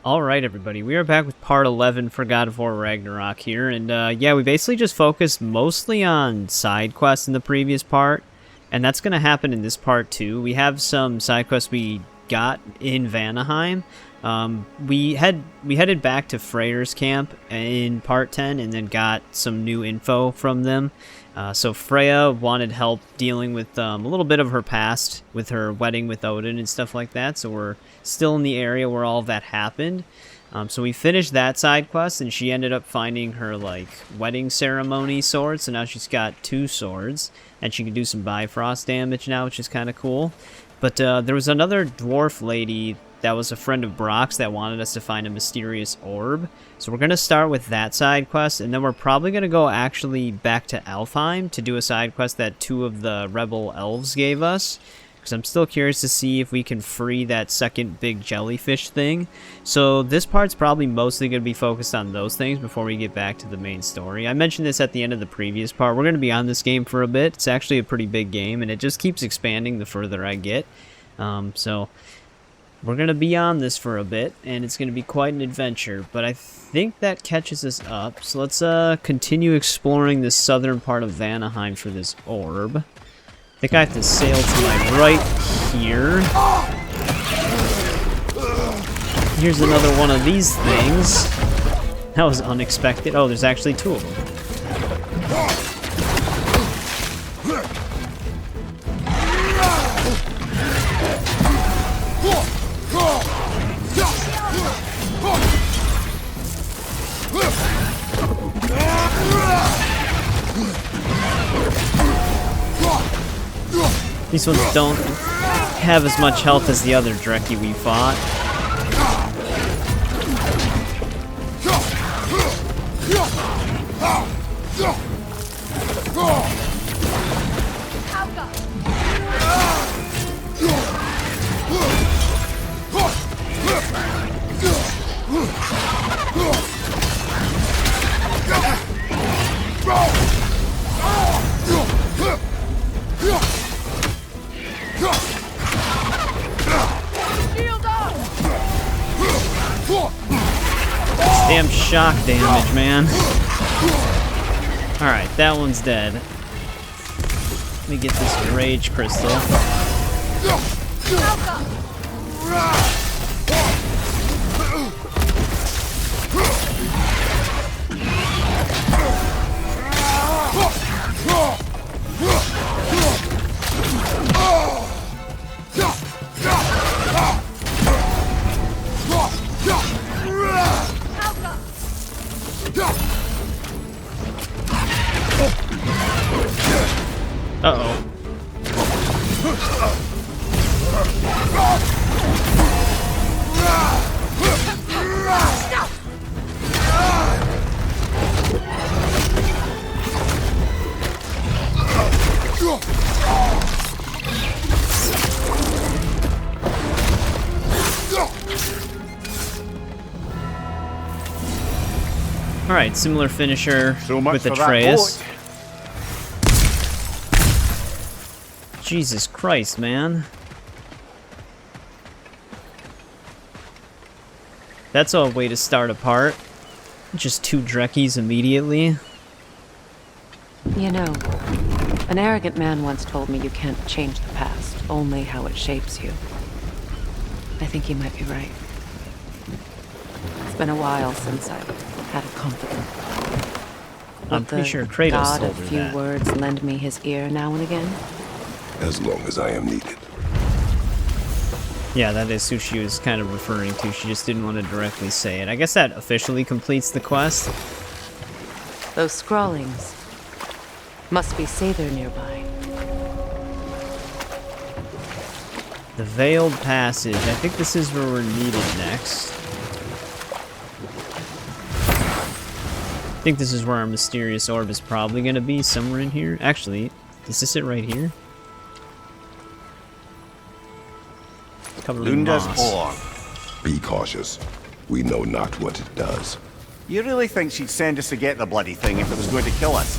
Alright everybody, we are back with part 11 for God of War Ragnarok here, and yeah, we basically just focused mostly on side quests in the previous part, and that's going to happen in this part too. We have some side quests we got in Vanaheim. We headed back to Freyr's camp in part 10 and then got some new info from them. So Freya wanted help dealing with a little bit of her past with her wedding with Odin and stuff like that, so we're still in the area where all of that happened. So we finished that side quest, and she ended up finding her, like, wedding ceremony sword, so now she's got 2 swords, and she can do some Bifrost damage now, which is kind of cool. But there was another dwarf lady that was a friend of Brock's that wanted us to find a mysterious orb. So we're going to start with that side quest, and then we're probably going to go actually back to Alfheim to do a side quest that 2 of the rebel elves gave us. Because I'm still curious to see if we can free that second big jellyfish thing. So this part's probably mostly going to be focused on those things before we get back to the main story. I mentioned this at the end of the previous part. We're going to be on this game for a bit. It's actually a pretty big game, and it just keeps expanding the further I get. So we're going to be on this for a bit, and it's going to be quite an adventure, but I think that catches us up. So let's continue exploring the southern part of Vanaheim for this orb. I think I have to sail to my right here. Here's another one of these things. That was unexpected. Oh, there's actually 2 of them. These ones don't have as much health as the other Dreki we fought. Damn shock damage, man. Alright, that one's dead. Let me get this rage crystal. Uh-oh. Alright, similar finisher with Atreus. Jesus Christ, man. That's a way to start a part. Just 2 Drekis immediately. You know, an arrogant man once told me you can't change the past, only how it shapes you. I think he might be right. It's been a while since I've had a confidant. I'm pretty sure Kratos God told of her few that. words lend me his ear now and again? As long as I am needed. Yeah, that is who she was kind of referring to. She just didn't want to directly say it. I guess that officially completes the quest. Those scrawlings must be Sather nearby. The Veiled Passage. I think this is where we're needed next. I think this is where our mysterious orb is probably going to be, somewhere in here. Actually, is this it right here? Covered in Lunda's moss. ore. Be cautious. We know not what it does. You really think she'd send us to get the bloody thing if it was going to kill us?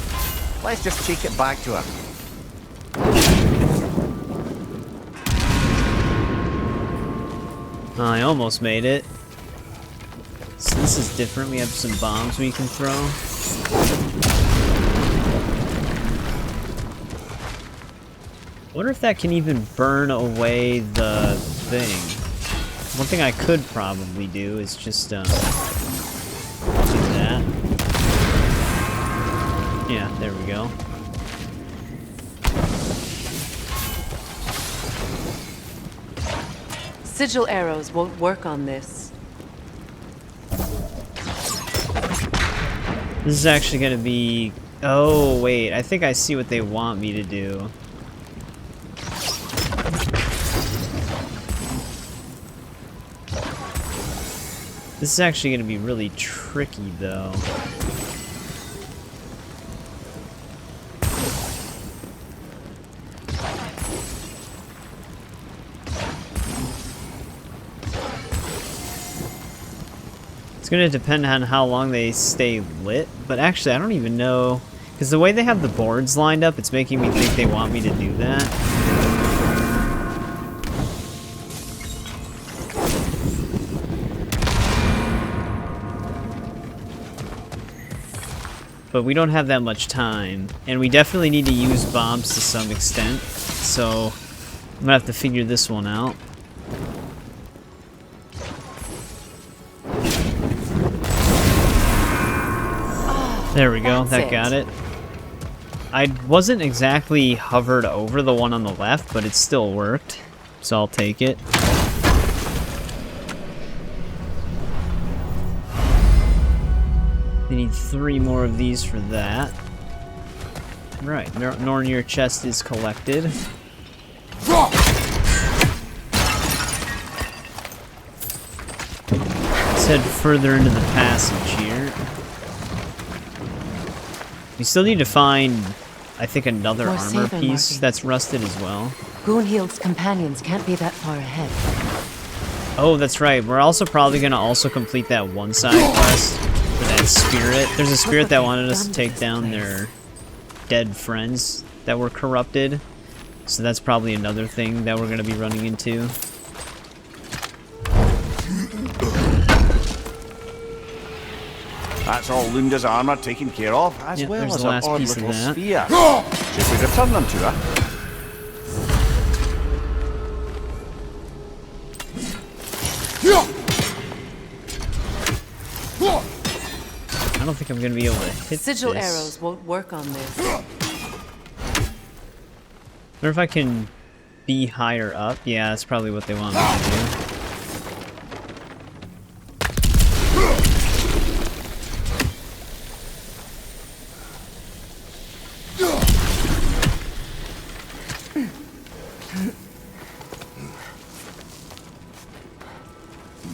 Let's just take it back to her. I almost made it. So this is different. We have some bombs we can throw. I wonder if that can even burn away the thing. One thing I could probably do is just do that. Yeah, there we go. Sigil arrows won't work on this. This is actually gonna be... Oh, wait. I think I see what they want me to do. This is actually gonna be really tricky, though. It's gonna depend on how long they stay lit, but actually I don't even know, because the way they have the boards lined up, it's making me think they want me to do that. But we don't have that much time, and we definitely need to use bombs to some extent, so I'm gonna have to figure this one out. There we go, that got it. I wasn't exactly hovered over the one on the left, but it still worked, so I'll take it. We need 3 more of these for that. Right, Nornir chest is collected. Let's head further into the passage here. We still need to find, I think, another More armor saber piece markings. that's rusted as well. Gunhild's companions can't be that far ahead. Oh, that's right. We're also probably going to also complete that one side quest for that spirit. There's a spirit that wanted us to take down their dead friends that were corrupted. So that's probably another thing that we're going to be running into. That's all Lunda's armor taken care of, as Yep, well there's as the her last odd piece of little that. sphere. Should we return them to her? I don't think I'm going to be able to hit Sigil this. arrows won't work on this. Wonder if I can be higher up. Yeah, that's probably what they want me to do.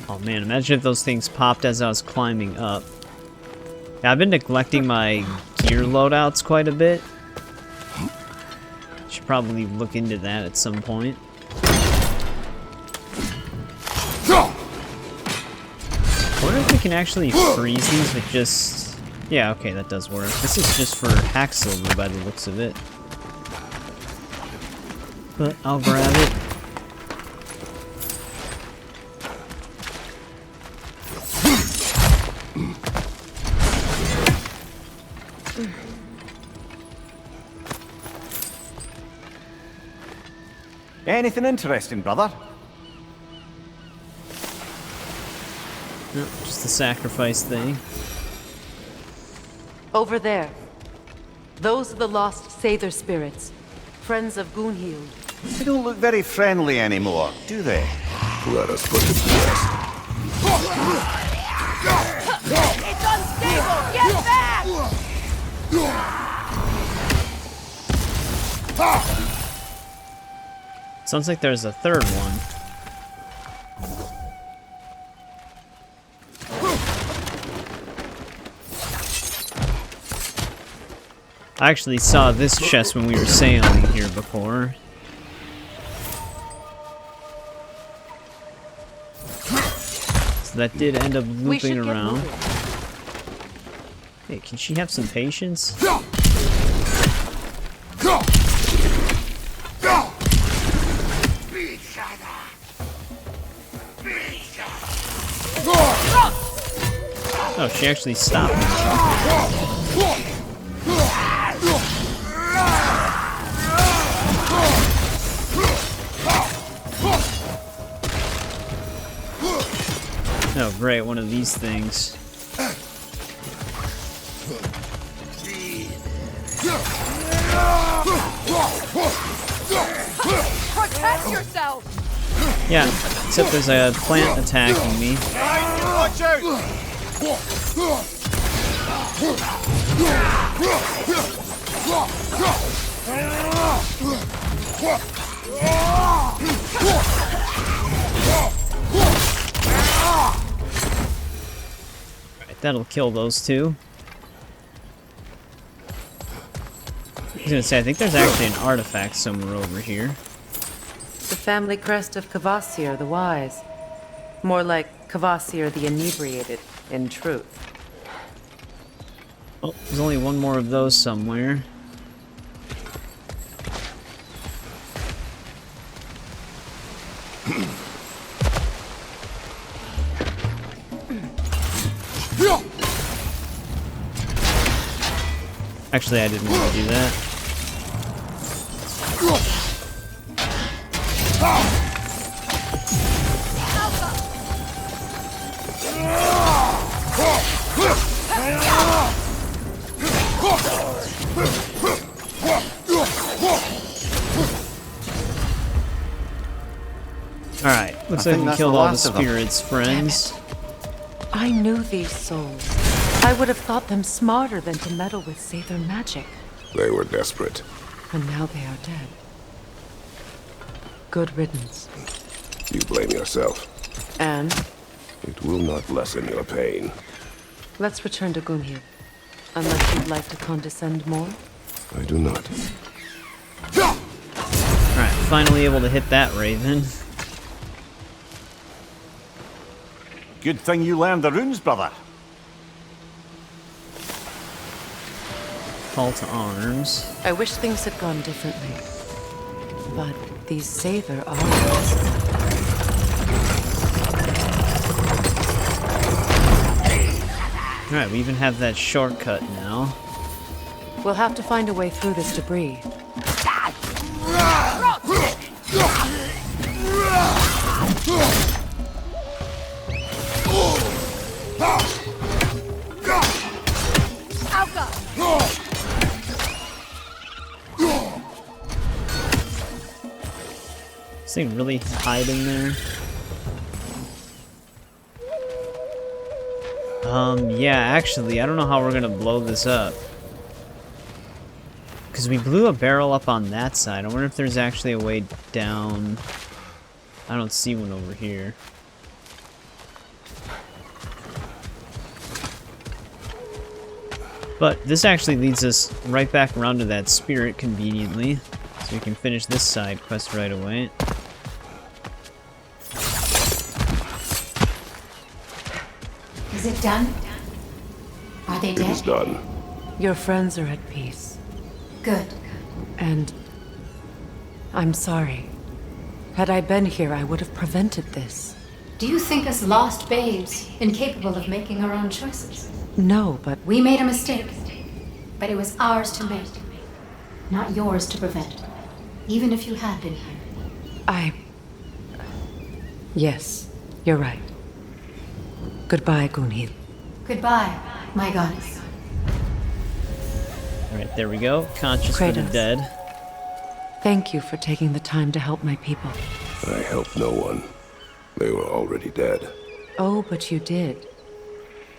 Oh man, imagine if those things popped as I was climbing up. Yeah, I've been neglecting my gear loadouts quite a bit. Should probably look into that at some point. I wonder if we can actually freeze these with just... Yeah, okay, that does work. This is just for hack silver by the looks of it. But I'll grab it. Anything interesting, brother? Nope, just the sacrifice thing. Over there. Those are the lost Sather spirits. Friends of Gunhild. They don't look very friendly anymore, do they? Let us put it to rest. It's unstable! Get back! Sounds like there's a third one. I actually saw this chest when we were sailing here before. So that did end up We should looping get around. moving. Hey, can she have some patience? Oh, she actually stopped me. Oh, great, one of these things. Protect yourself! Yeah, except there's a plant attacking me. Watch out! Right, that'll kill those two. I was gonna say, I think there's actually an artifact somewhere over here. The family crest of Kvasir the Wise. More like Kvasir the Inebriated, in truth. Oh, there's only one more of those somewhere. Actually, I didn't want to do that. Alright, looks like we killed all the spirits, friends. I knew these souls. I would have thought them smarter than to meddle with Sather magic. They were desperate. And now they are dead. Good riddance. You blame yourself. And It will not lessen your pain. let's return to Gunhild. Unless you'd like to condescend more. I do not. Alright, finally able to hit that raven. Good thing you learned the runes, brother. Call to arms. I wish things had gone differently. But these Sather are... Alright, we even have that shortcut now. We'll have to find a way through this debris. This thing really hiding there. Yeah, actually, I don't know how we're gonna blow this up. Because we blew a barrel up on that side. I wonder if there's actually a way down. I don't see one over here. But this actually leads us right back around to that spirit conveniently. So we can finish this side quest right away. Is it done? Are they It is dead? done. Your friends are at peace. Good. And... I'm sorry. Had I been here, I would have prevented this. Do you think us lost babes, incapable of making our own choices? No, but We made a mistake, but it was ours to make, not yours to prevent, even if you had been here. Yes, you're right. Goodbye, Gunhild. Goodbye, my goddess. Alright, there we go. Conscious for the Kratos. dead. Thank you for taking the time to help my people. I helped no one. They were already dead. Oh, but you did.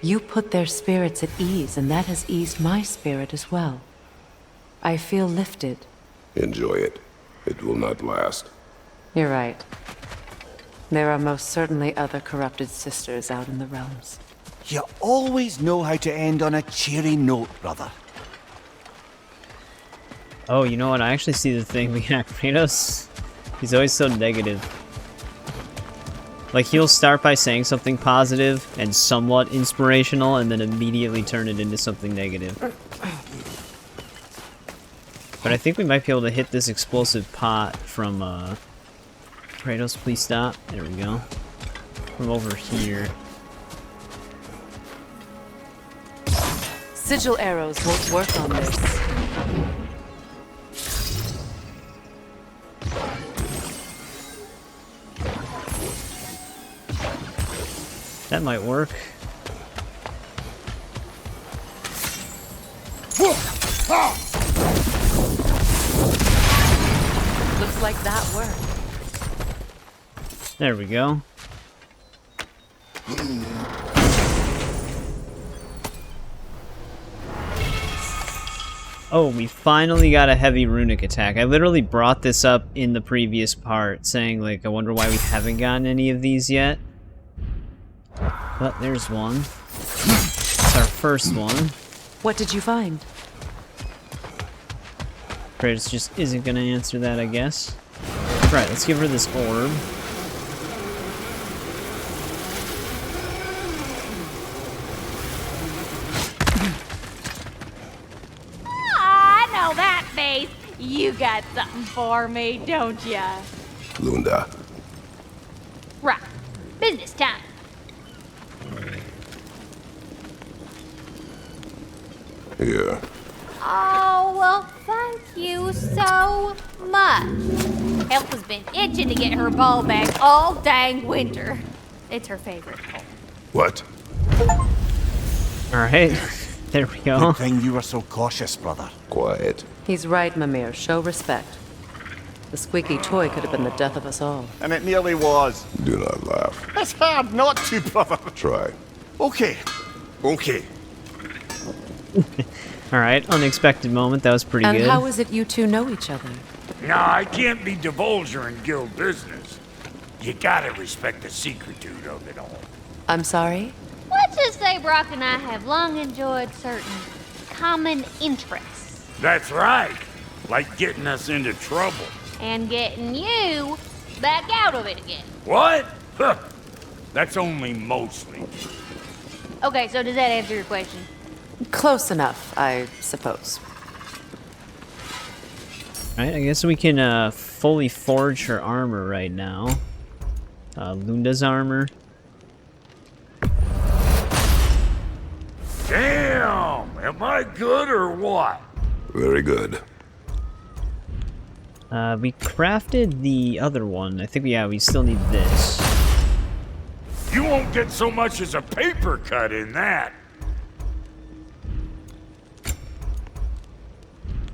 You put their spirits at ease, and that has eased my spirit as well. I feel lifted. Enjoy it. It will not last. You're right. There are most certainly other corrupted sisters out in the realms. You always know how to end on a cheery note, brother. Oh, you know what? I actually see the thing. We got Kratos. He's always so negative. Like, he'll start by saying something positive and somewhat inspirational, and then immediately turn it into something negative. But I think we might be able to hit this explosive pot from, Kratos, please stop. There we go. From over here. Sigil arrows won't work on this. That might work. Looks like that worked. There we go. Oh, we finally got a heavy runic attack. I literally brought this up in the previous part, saying, like, I wonder why we haven't gotten any of these yet. But there's one. It's our first one. What did you find? Kratos just isn't gonna answer that, I guess. Right, let's give her this orb. I know that face. You got something for me, don't ya? Lunda. Right. Business time. Here. Oh, well, thank you so much. Elf has been itching to get her ball back all dang winter. It's her favorite. What? Alright, there we go. Good thing you were so cautious, brother. Quiet. He's right, Mimir. Show respect. The squeaky toy could have been the death of us all. And it nearly was. Do not laugh. It's hard not to, brother. Try. Okay. Okay. Alright, unexpected moment. That was pretty And good. how is it you two know each other? No, I can't be divulger in guild business. You gotta respect the secretude of it all. I'm sorry? Let's just say Brock and I have long enjoyed certain common interests. That's right. Like getting us into trouble. And getting you back out of it again. What? Huh. That's only mostly. Okay, so does that answer your question? Close enough, I suppose. Alright, I guess we can fully forge her armor right now. Lunda's armor. Damn! Am I good or what? Very good. We crafted the other one. I think, yeah, we still need this. You won't get so much as a paper cut in that.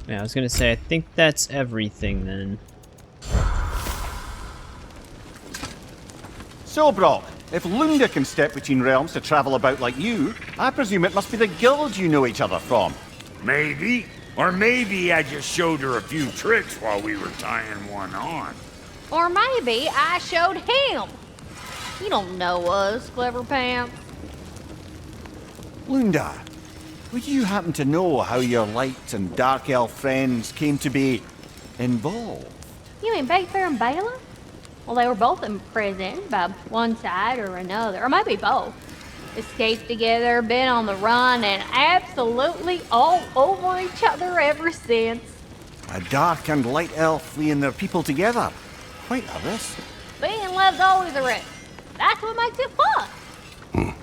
Yeah, I was gonna say, I think that's everything then. So, Brock, if Lunda can step between realms to travel about like you, I presume it must be the guild you know each other from. Maybe. Or maybe I just showed her a few tricks while we were tying one on. Or maybe I showed him. You don't know us, Clever Pants. Lunda, would you happen to know how your light and dark elf friends came to be involved? You mean Fair and Bala? Well, they were both imprisoned by one side or another, or maybe both. Escaped together, been on the run, and absolutely all over each other ever since. A dark and light elf fleeing their people together. Quite a risk. Being love's always a risk. That's what makes it fun.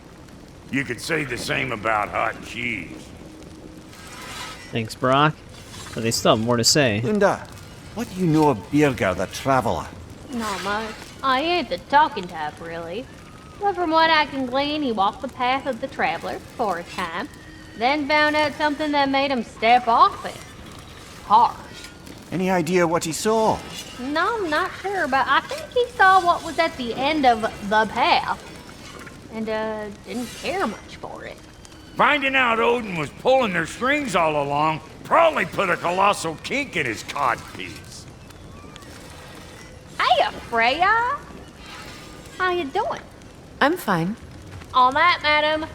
You could say the same about hot cheese. Thanks, Brock. But they still have more to say. Lunda, what do you know of Birger the Traveler? Not much. I ain't the talking type, really. But from what I can glean, he walked the path of the traveler for a time, then found out something that made him step off it. Hard. Any idea what he saw? No, I'm not sure, but I think he saw what was at the end of the path. And, didn't care much for it. Finding out Odin was pulling their strings all along probably put a colossal kink in his codpiece. Hey, Freya! How you doing? I'm fine. On that, madam,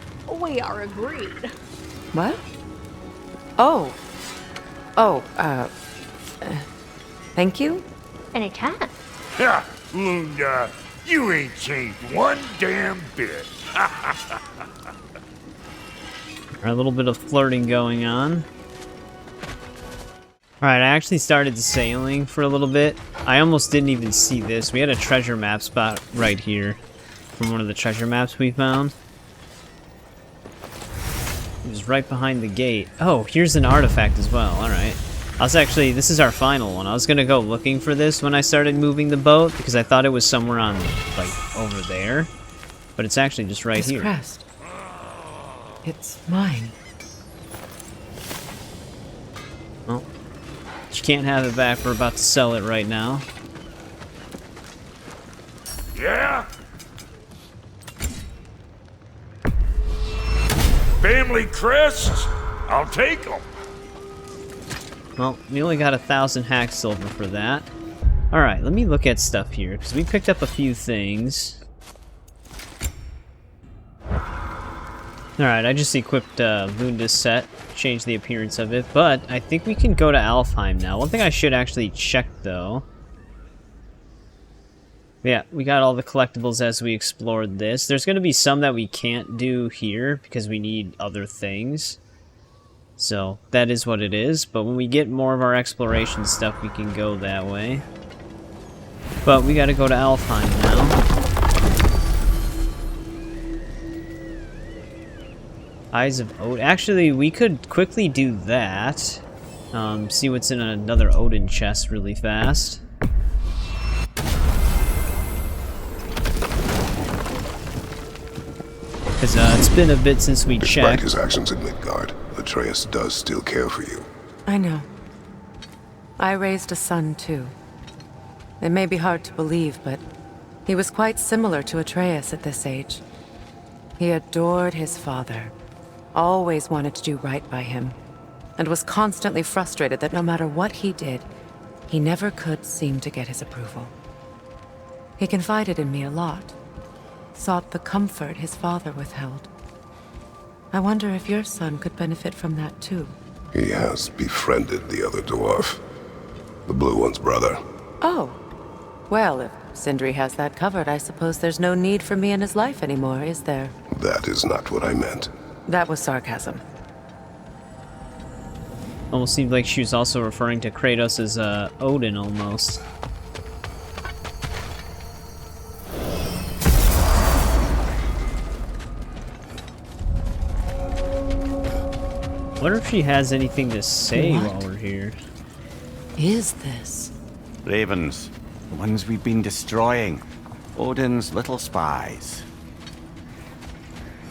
we are agreed. What? Oh. Oh, thank you? Anytime. Ha! Lunda, you ain't changed one damn bit. A little bit of flirting going on. Alright, I actually started sailing for a little bit. I almost didn't even see this. We had a treasure map spot right here from one of the treasure maps we found. It was right behind the gate. Oh, here's an artifact as well. Alright. This is our final one. I was gonna go looking for this when I started moving the boat, because I thought it was somewhere on, like, over there. But it's actually just right here. This crest. It's mine. Well, you can't have it back. We're about to sell it right now. Yeah? Family crests? I'll take them. Well, we only got 1,000 hack silver for that. Alright, let me look at stuff here, because we picked up a few things. Alright, I just equipped Lunda's set, changed the appearance of it, but I think we can go to Alfheim now. One thing I should actually check, though. Yeah, we got all the collectibles as we explored this. There's going to be some that we can't do here, because we need other things. So, that is what it is, but when we get more of our exploration stuff, we can go that way. But we gotta go to Alfheim now. Eyes of Odin. Actually, we could quickly do that. See what's in another Odin chest really fast. Because it's been a bit since we Despite checked. his actions in Midgard, Atreus does still care for you. I know. I raised a son, too. It may be hard to believe, but he was quite similar to Atreus at this age. He adored his father, always wanted to do right by him, and was constantly frustrated that no matter what he did, he never could seem to get his approval. He confided in me a lot, sought the comfort his father withheld. I wonder if your son could benefit from that too. He has befriended the other dwarf. The blue one's brother. Oh. Well, if Sindri has that covered, I suppose there's no need for me in his life anymore, is there? That is not what I meant. That was sarcasm. Almost seemed like she was also referring to Kratos as Odin, almost. I wonder if she has anything to say while we're here. Is this? Ravens. The ones we've been destroying. Odin's little spies.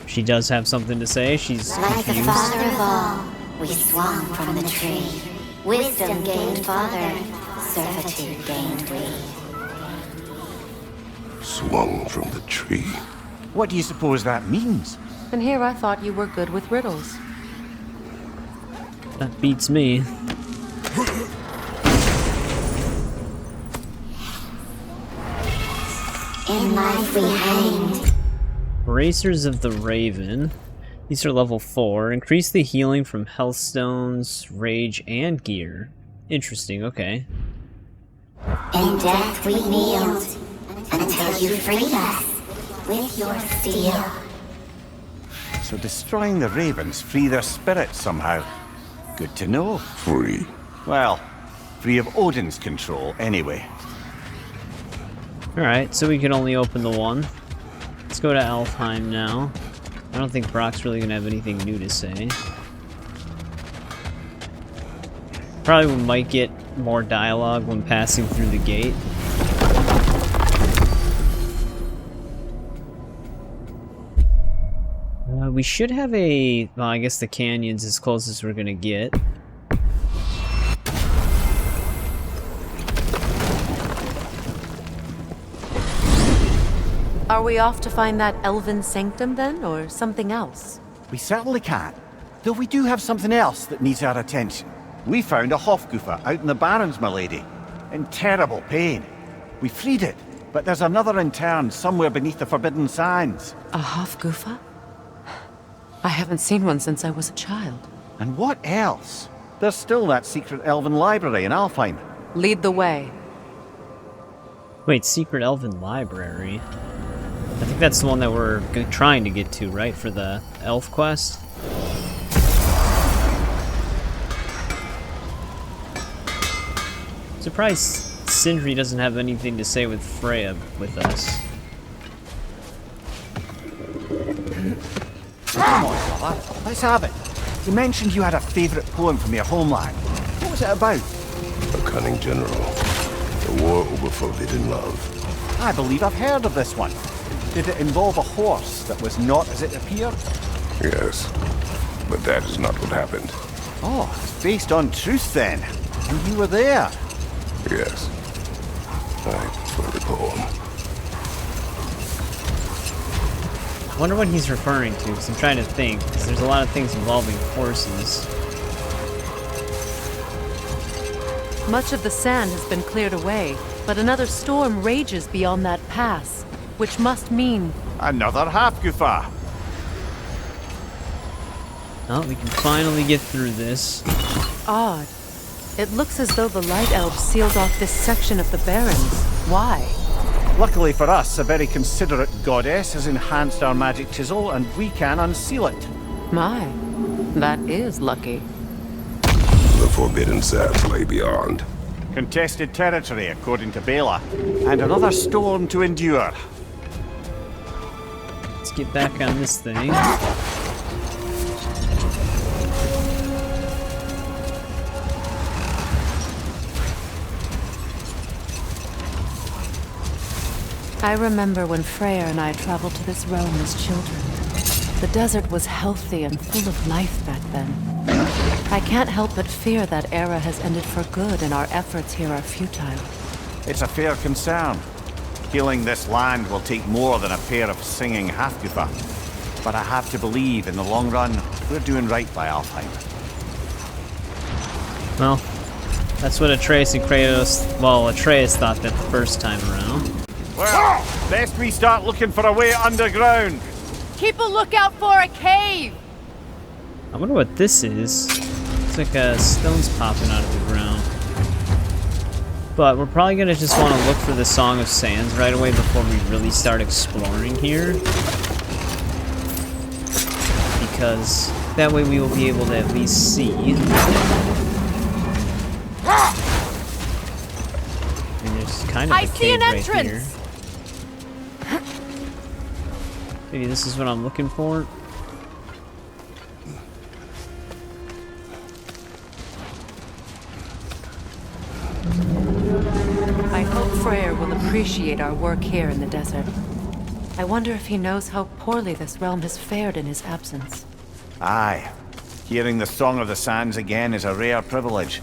She does have something to say. She's Like the confused. father of all, we swung from the tree. Wisdom gained father, servitude gained we. Swung from the tree. What do you suppose that means? And here I thought you were good with riddles. That beats me. In life we hanged. Bracers of the Raven. These are level 4. Increase the healing from health stones, rage, and gear. Interesting, okay. In death we kneeled, until you freed us with your steel. So destroying the ravens free their spirits somehow. Good to know. Free. Well, free of Odin's control, anyway. Alright, so we can only open the one. Let's go to Alfheim now. I don't think Brock's really gonna have anything new to say. Probably we might get more dialogue when passing through the gate. We should have a... Well, I guess the canyon's as close as we're gonna get. Are we off to find that Elven Sanctum then, or something else? We certainly can. Though we do have something else that needs our attention. We found a Hafgufa out in the Barrens, my lady. In terrible pain. We freed it, but there's another interned somewhere beneath the Forbidden Sands. A Hafgufa? I haven't seen one since I was a child. And what else? There's still that secret elven library in Alfheim. Lead the way. Wait, Secret Elven Library? I think that's the one that we're trying to get to, right? For the elf quest? Surprised Sindri doesn't have anything to say with Freya with us. Come on, brother. Let's have it. You mentioned you had a favourite poem from your homeland. What was it about? A cunning general. A war over forbidden love. I believe I've heard of this one. Did it involve a horse that was not as it appeared? Yes, but that is not what happened. Oh, it's based on truth then. And you were there. Yes. For the poem. I wonder what he's referring to, because I'm trying to think, because there's a lot of things involving horses. Much of the sand has been cleared away, but another storm rages beyond that pass, which must mean... Another Hafgufa. Oh, we can finally get through this. Odd. It looks as though the Light Elves sealed off this section of the Barrens. Why? Luckily for us, a very considerate goddess has enhanced our magic chisel, and we can unseal it. My, that is lucky. The forbidden sands lay beyond. Contested territory, according to Bela, and another storm to endure. Let's get back on this thing. I remember when Freyr and I traveled to this realm as children. The desert was healthy and full of life back then. I can't help but fear that era has ended for good and our efforts here are futile. It's a fair concern. Healing this land will take more than a pair of singing Hafgufa. But I have to believe, in the long run, we're doing right by Alfheim. Well, that's what Atreus and Kratos... Well, Atreus thought that the first time around. Well, best we start looking for a way underground. Keep a lookout for a cave! I wonder what this is. It's like stones popping out of the ground. But we're probably gonna just want to look for the Song of Sands right away before we really start exploring here. Because that way we will be able to at least see. And there's kind of a cave right here. Maybe this is what I'm looking for. I hope Freyr will appreciate our work here in the desert. I wonder if he knows how poorly this realm has fared in his absence. Aye. Hearing the Song of the Sands again is a rare privilege,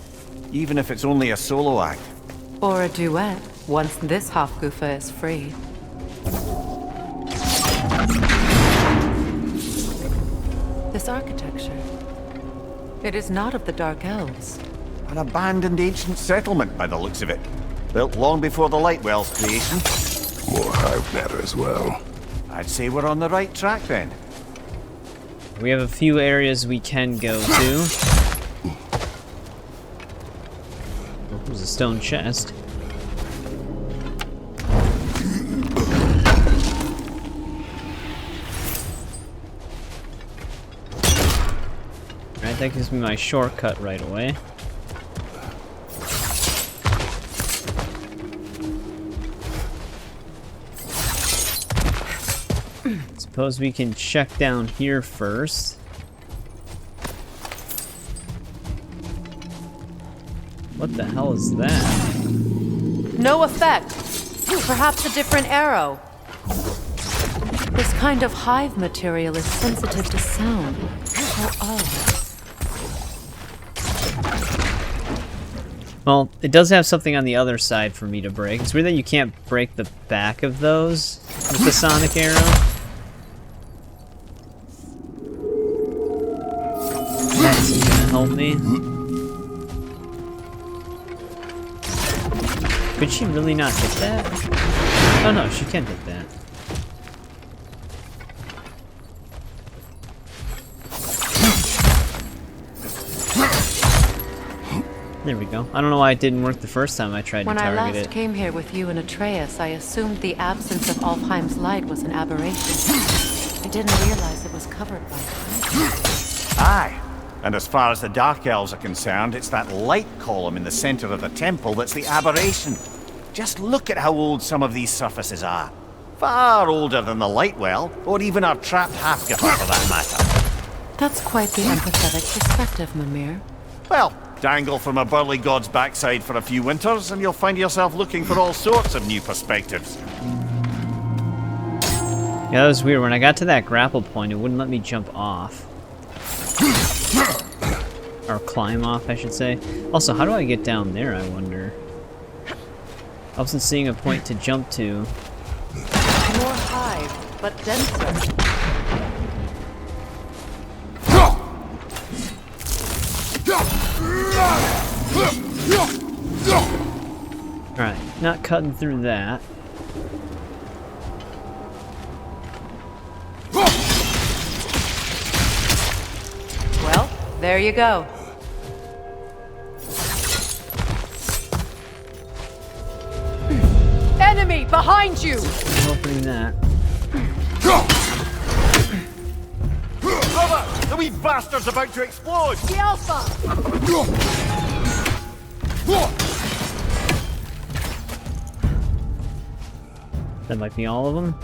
even if it's only a solo act. Or a duet, once this Hafgufa is free. This architecture. It is not of the Dark Elves. An abandoned ancient settlement by the looks of it. Built long before the Lightwell's creation. More hive matter as well. I'd say we're on the right track then. We have a few areas we can go to. Oh, there's a stone chest. Alright, that gives me my shortcut right away. Suppose we can check down here first. What the hell is that? No effect. Perhaps a different arrow. This kind of hive material is sensitive to sound. How odd. Well, it does have something on the other side for me to break. It's weird that you can't break the back of those with the sonic arrow. That's gonna help me. Could she really not hit that? Oh no, she can hit that. There we go. I don't know why it didn't work the first time I tried to target it. When I last came here with you and Atreus, I assumed the absence of Alfheim's light was an aberration. I didn't realize it was covered by time. Aye. And as far as the Dark Elves are concerned, it's that light column in the center of the temple that's the aberration. Just look at how old some of these surfaces are. Far older than the Lightwell, or even our trapped Hafgufa for that matter. That's quite the empathetic perspective, Mimir. Well, dangle from a burly god's backside for a few winters, and you'll find yourself looking for all sorts of new perspectives. Yeah, that was weird. When I got to that grapple point, it wouldn't let me jump off. Or climb off, I should say. Also, how do I get down there, I wonder? I wasn't seeing a point to jump to. More hive, but denser. Alright, not cutting through that. Well, there you go. Enemy behind you! I'm opening that. Brother, the wee bastard's about to explode! The Alpha! That might be all of them.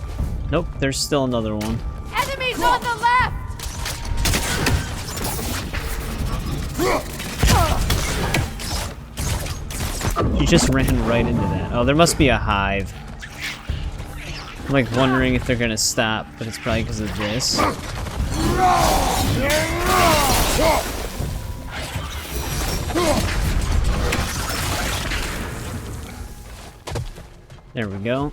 Nope, there's still another one. Enemies on the left! You just ran right into that. Oh, there must be a hive. I'm like wondering if they're gonna stop, but it's probably because of this. There we go.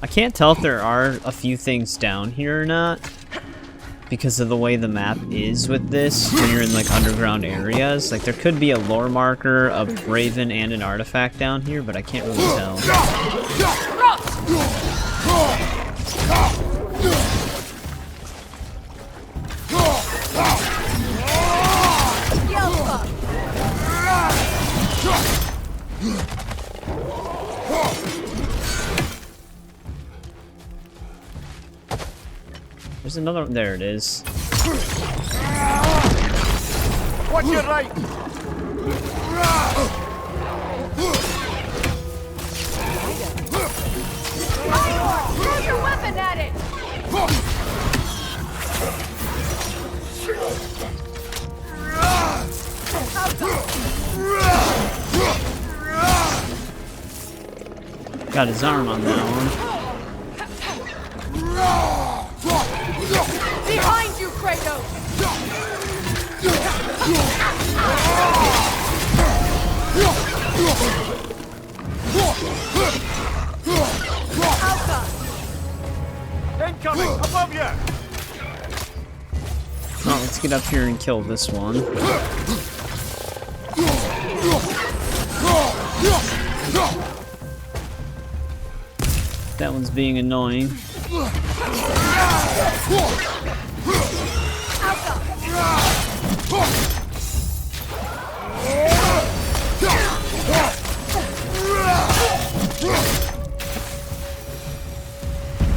I can't tell if there are a few things down here or not because of the way the map is with this when you're in like underground areas. Like there could be a lore marker, a raven, and an artifact down here, but I can't really tell. There's another one. There it is. Watch your right! Throw your weapon at it! Got his arm on that one. Behind you, Kratos! Incoming! Above you! Oh, let's get up here and kill this one. That one's being annoying.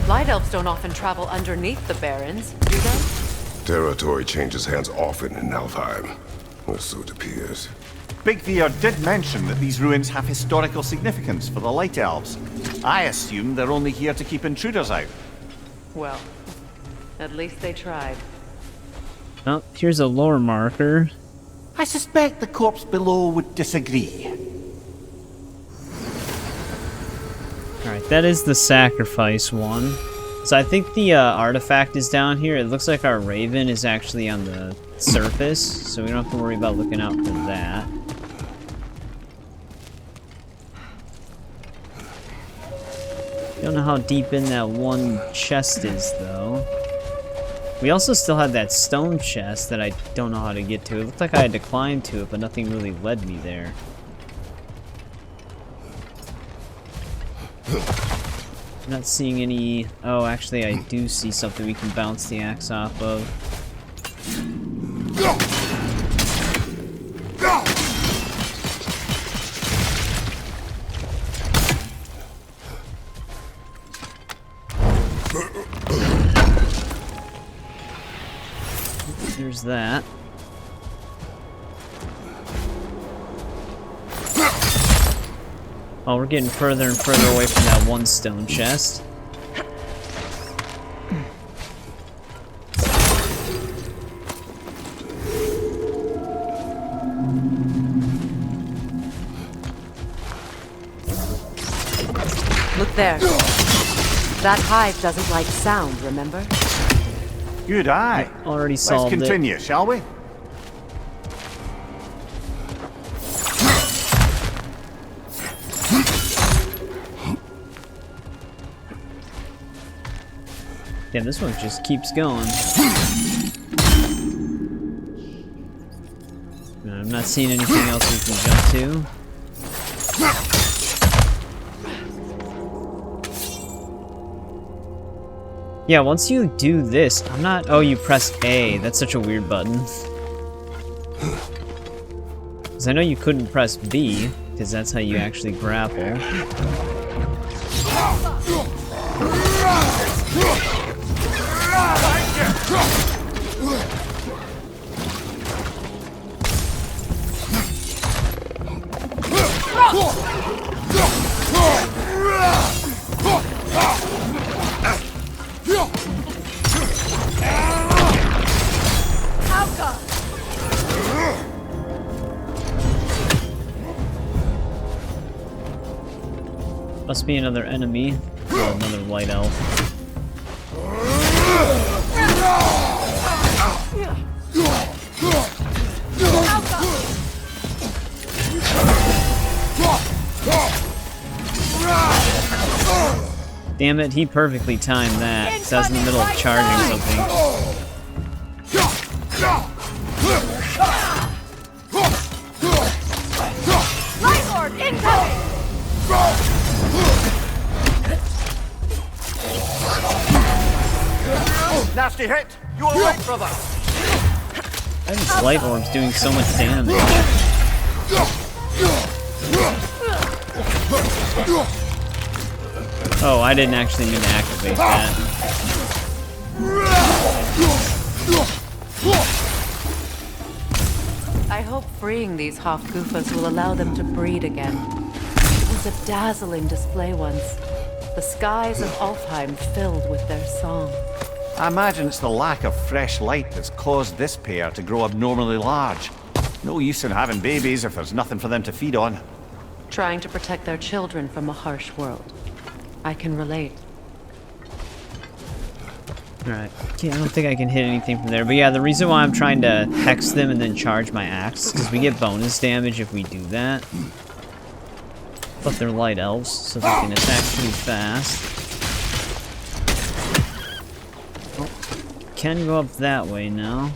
Light elves don't often travel underneath the barrens, do they? Territory changes hands often in Alfheim, or so it appears. Big Veer did mention that these ruins have historical significance for the Light Elves. I assume they're only here to keep intruders out. Well, at least they tried. Oh, here's a lore marker. I suspect the corpse below would disagree. Alright, that is the sacrifice one. So I think the artifact is down here. It looks like our raven is actually on the surface, so we don't have to worry about looking out for that. Don't know how deep in that one chest is, though. We also still had that stone chest that I don't know how to get to. It looked like I had to climb to it, but nothing really led me there. I'm not seeing any... Oh, actually, I do see something we can bounce the axe off of. There's that. Oh, we're getting further and further away from that one stone chest. Look there. That hive doesn't like sound, remember? Good eye. Already Let's solved it. continue, shall we? Yeah, this one just keeps going. I'm not seeing anything else we can jump to. Yeah, once you do this, I'm not... Oh, you press A. That's such a weird button. Because I know you couldn't press B, because that's how you actually grapple. Must be another enemy. Oh, another white elf. Damn it, he perfectly timed that, because I was in the middle of charging something. Light Lord incoming! Nasty hit! You alright, brother? Why is this light orb's doing so much damage? Oh, I didn't actually mean to activate that. I hope freeing these Hafgufas will allow them to breed again. It was a dazzling display once. The skies of Alfheim filled with their song. I imagine it's the lack of fresh light that's caused this pair to grow abnormally large. No use in having babies if there's nothing for them to feed on. Trying to protect their children from a harsh world. I can relate. Alright. Okay, I don't think I can hit anything from there. But yeah, the reason why I'm trying to hex them and then charge my axe is because we get bonus damage if we do that. But they're light elves, so they can attack pretty fast. Oh, can go up that way now.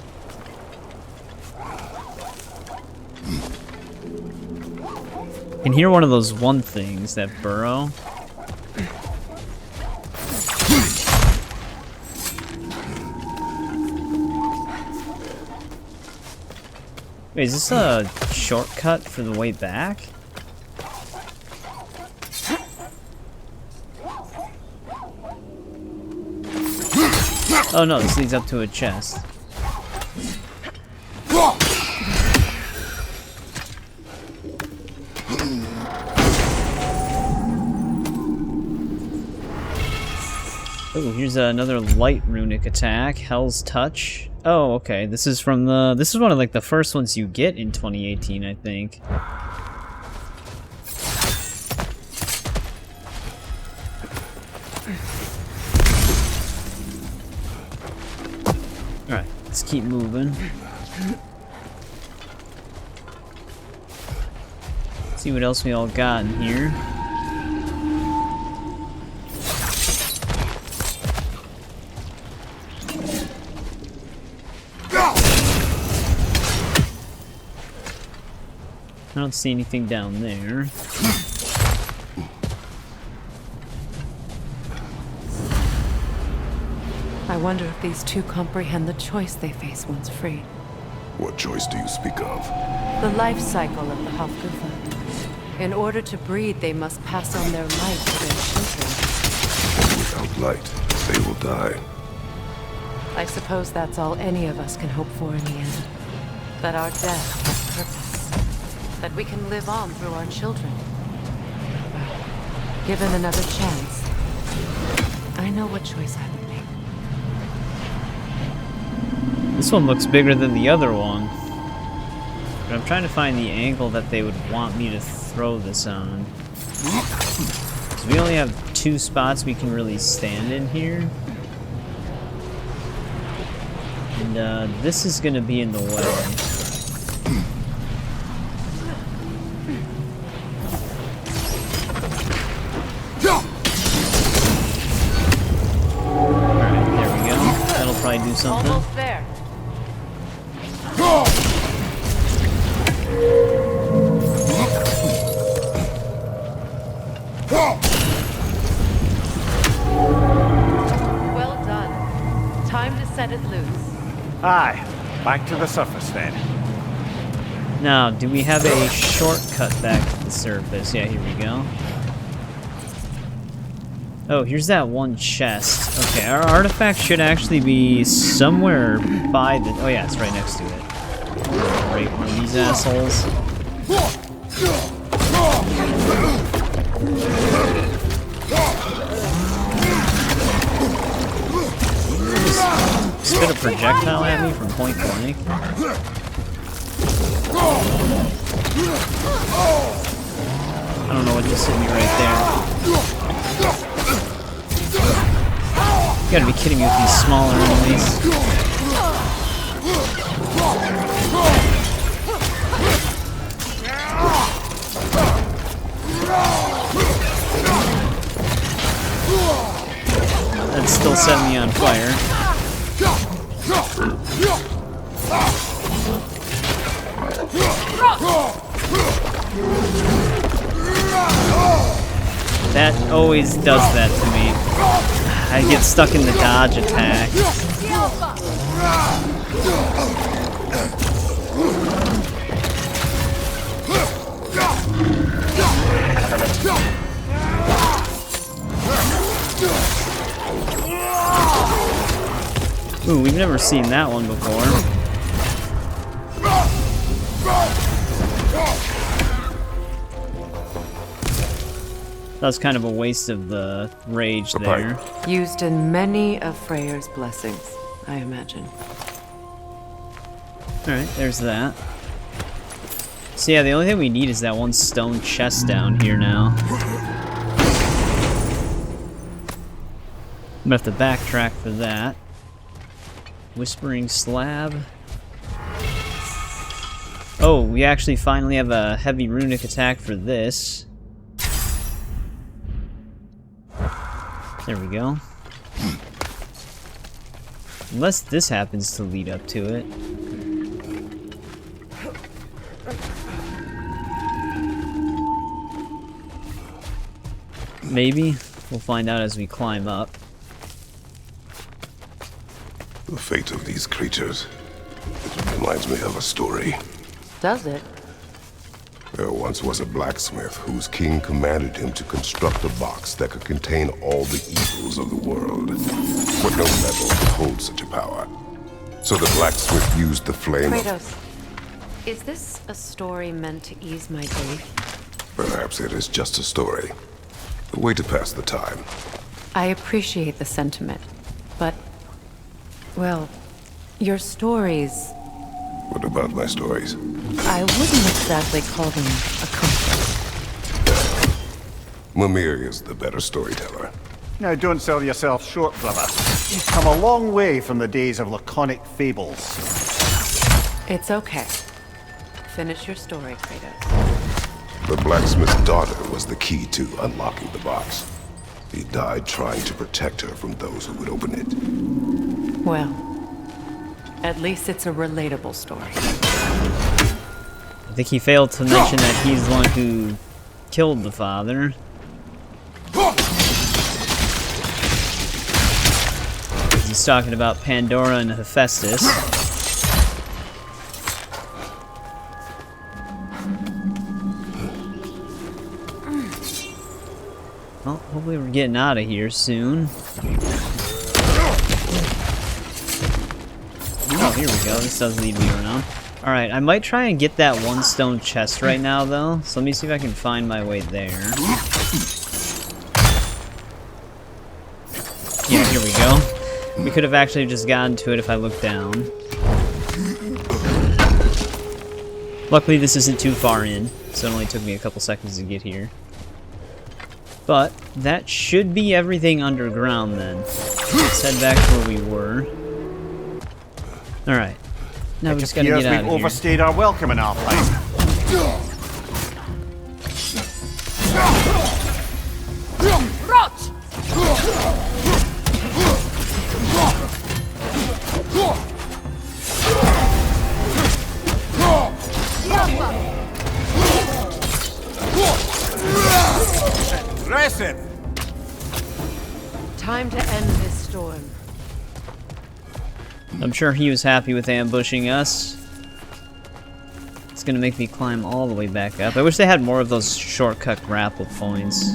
Can hear one of those one things that burrow. Wait, is this a shortcut for the way back? Oh no, this leads up to a chest. Oh, here's another light runic attack, Hell's Touch. Oh, okay. This is from the... This is one of like the first ones you get in 2018, I think. Alright, let's keep moving. See what else we all got in here. I don't see anything down there. I wonder if these two comprehend the choice they face once freed. What choice do you speak of? The life cycle of the Hafgufa. In order to breed, they must pass on their light to their children. Without light, they will die. I suppose that's all any of us can hope for in the end. That our death has purpose. That we can live on through our children. Given another chance, I know what choice I would make. This one looks bigger than the other one. But I'm trying to find the angle that they would want me to throw this on. So we only have 2 spots we can really stand in here. And this is gonna be in the way. Do something. Almost there. Well done. Time to set it loose. Aye, back to the surface then. Now, do we have a shortcut back to the surface? Yeah, here we go. Oh, here's that one chest. Okay, our artifact should actually be somewhere by the... Oh yeah, it's right next to it. Right, one of these assholes. Just spit a projectile at me from point blank. I don't know what just hit me right there. You gotta be kidding me with these smaller enemies. That's still setting me on fire. That always does that to me. I get stuck in the dodge attack. Ooh, we've never seen that one before. That was kind of a waste of the rage there. Used in many of Freyr's blessings, I imagine. Alright, there's that. So yeah, the only thing we need is that one stone chest down here now. I'm gonna have to backtrack for that. Whispering slab. Oh, we actually finally have a heavy runic attack for this. There we go. Unless this happens to lead up to it. Maybe. We'll find out as we climb up. The fate of these creatures, it reminds me of a story. Does it? There once was a blacksmith whose king commanded him to construct a box that could contain all the evils of the world. But no metal could hold such a power. So the blacksmith used the flame of... Kratos, is this a story meant to ease my grief? Perhaps it is just a story. A way to pass the time. I appreciate the sentiment, but... well, your stories... What about my stories? I wouldn't exactly call them a comfort. Mimir is the better storyteller. Now don't sell yourself short, brother. You've come a long way from the days of laconic fables. It's okay. Finish your story, Kratos. The blacksmith's daughter was the key to unlocking the box. He died trying to protect her from those who would open it. Well, at least it's a relatable story. I think he failed to mention that he's the one who killed the father. He's talking about Pandora and Hephaestus. Well, hopefully we're getting out of here soon. Oh, here we go. This does lead me around. Alright, I might try and get that one stone chest right now, though. So let me see if I can find my way there. Here we go. We could have actually just gotten to it if I looked down. Luckily, this isn't too far in, so it only took me a couple seconds to get here. But that should be everything underground then. Let's head back to where we were. Alright. Now we just gotta get out of we've here. overstayed our welcome in Alfheim. Impressive! Time to end this storm. I'm sure he was happy with ambushing us. It's gonna make me climb all the way back up. I wish they had more of those shortcut grapple points.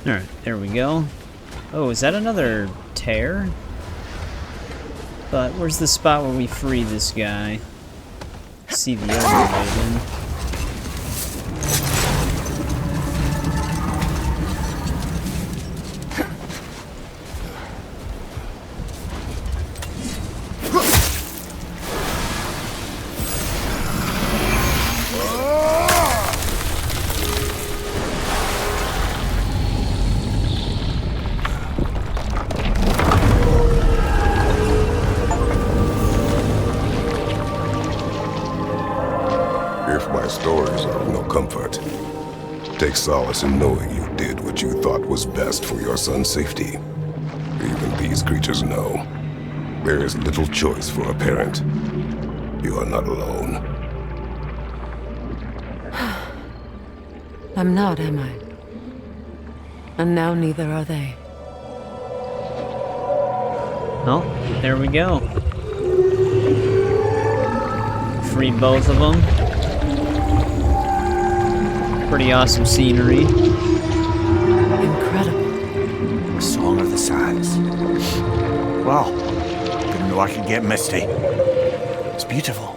Alright, there we go. Oh, is that another tear? But where's the spot where we free this guy? See the other raven. If my stories are of no comfort, take solace in knowing you did what you thought was best for your son's safety. Even these creatures know there is little choice for a parent. You are not alone. I'm not, am I? And now neither are they. Oh, there we go. Free both of them. Pretty awesome scenery. Incredible. The Song of the Sands. Wow. Didn't know I could get misty. It's beautiful.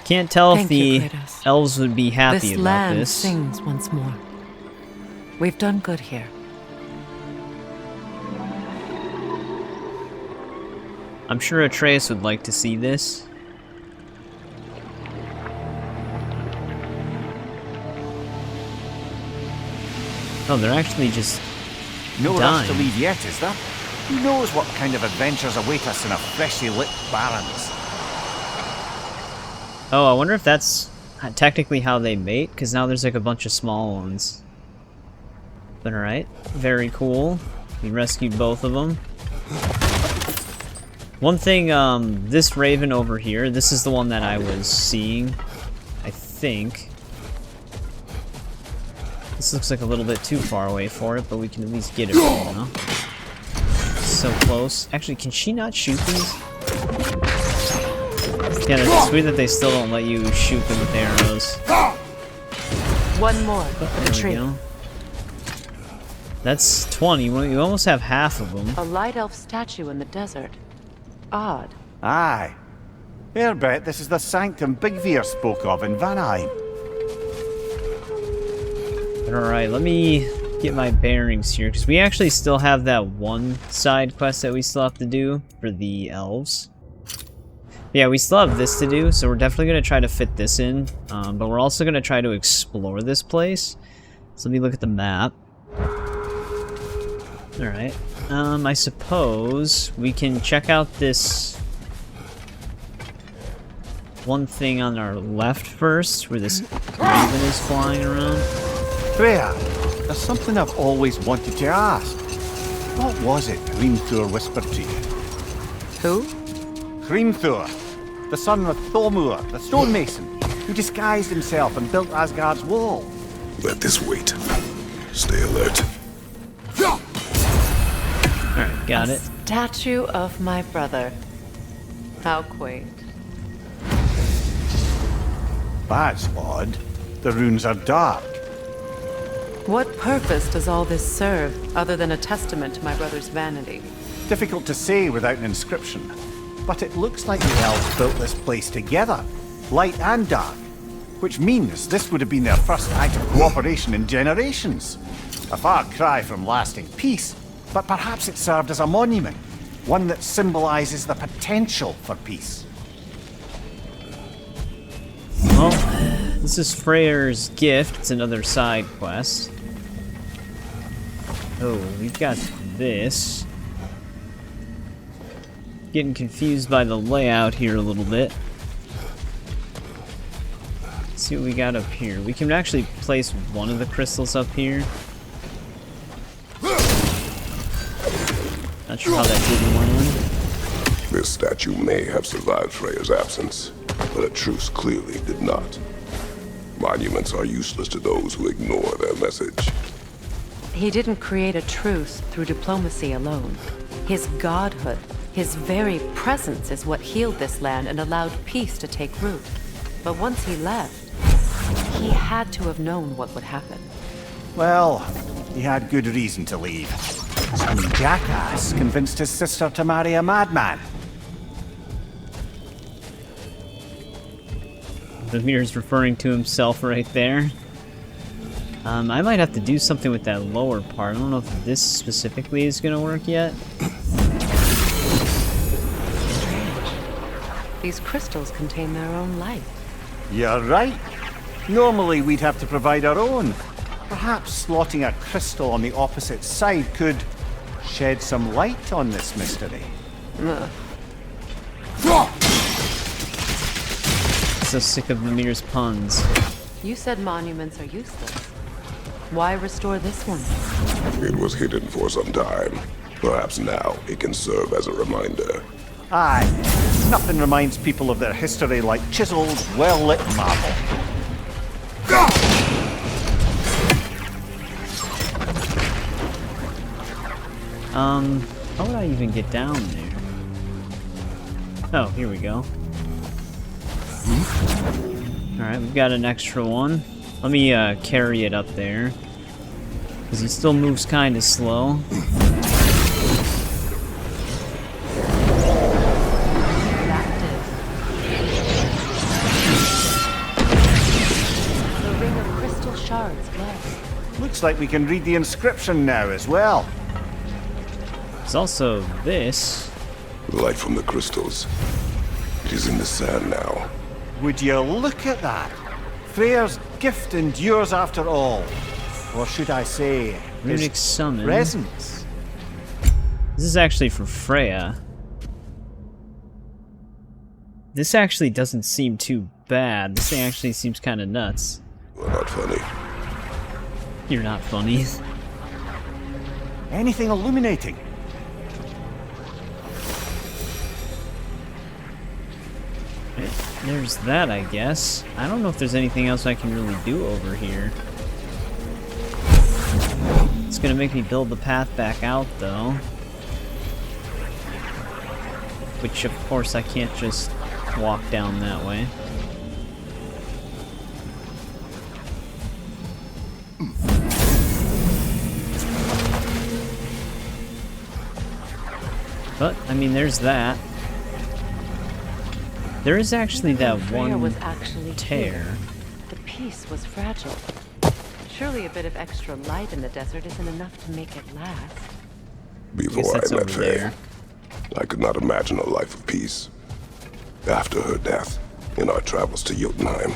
Can't tell if Thank you, the Kratos. elves would be happy This about land this. sings once more. We've done good here. I'm sure Atreus would like to see this. Oh, they're actually just No rush to dying. leave yet, is there? Who knows what kind of adventures await us in a freshly lit barrens? Oh, I wonder if that's technically how they mate, because now there's like a bunch of small ones. But alright, very cool. We rescued both of them. One thing, this raven over here, this is the one that I was seeing, I think. This looks like a little bit too far away for it, but we can at least get it right now. So close. Actually, can she not shoot these? Yeah, it's weird that they still don't let you shoot them with arrows. One more for the There we tree. go. That's 20. Well, you almost have half of them. A light elf statue in the desert. Odd. Aye. Fair bet this is the Sanctum Bigveer spoke of in Vanheim. Alright, let me get my bearings here, because we actually still have that one side quest that we still have to do for the elves. Yeah, we still have this to do, so we're definitely going to try to fit this in, but we're also going to try to explore this place. So let me look at the map. Alright, I suppose we can check out this one thing on our left first, where this raven is flying around. Freya, there's something I've always wanted to ask. What was it Hrimthur whispered to you? Who? Hrimthur, the son of Thormur, the stonemason, who disguised himself and built Asgard's wall. Let this wait. Stay alert. Alright, got it. Statue of my brother. How quaint. That's odd. The runes are dark. What purpose does all this serve, other than a testament to my brother's vanity? Difficult to say without an inscription. But it looks like the elves built this place together, light and dark, which means this would have been their first act of cooperation in generations. A far cry from lasting peace, but perhaps it served as a monument, one that symbolizes the potential for peace. Well, this is Freyr's gift. It's another side quest. Oh, we've got this. Getting confused by the layout here a little bit. Let's see what we got up here. We can actually place one of the crystals up here. Not sure how that didn't land. This statue may have survived Freya's absence, but a truce clearly did not. Monuments are useless to those who ignore their message. He didn't create a truce through diplomacy alone. His godhood, his very presence is what healed this land and allowed peace to take root. But once he left, he had to have known what would happen. Well, he had good reason to leave. Some jackass convinced his sister to marry a madman. Mimir's referring to himself right there. I might have to do something with that lower part. I don't know if this specifically is going to work yet. These crystals contain their own light. You're right. Normally we'd have to provide our own. Perhaps slotting a crystal on the opposite side could shed some light on this mystery. So sick of Mimir's puns. You said monuments are useless. Why restore this one? It was hidden for some time. Perhaps now it can serve as a reminder. Aye, nothing reminds people of their history like chiseled, well-lit marble. How would I even get down there? Oh, here we go. Alright, we've got an extra one. Let me carry it up there. Because he still moves kind of slow. The ring of crystal shards glow. Looks like we can read the inscription now as well. There's also this. Light from the crystals. It is in the sand now. Would you look at that? Freyr's gift endures after all. Or should I say, Runic his summon. presence. This is actually for Freya. This actually doesn't seem too bad. This thing actually seems kind of nuts. Well, not funny. You're not funny. Anything illuminating? There's that, I guess. I don't know if there's anything else I can really do over here. It's gonna make me build the path back out, though. Which, of course, I can't just walk down that way. But, I mean, there's that. There is actually that Freya one was actually tear. here. The peace was fragile. Surely a bit of extra light in the desert isn't enough to make it last. Before that's I met over Frey, there. I could not imagine a life of peace. After her death, in our travels to Jotunheim,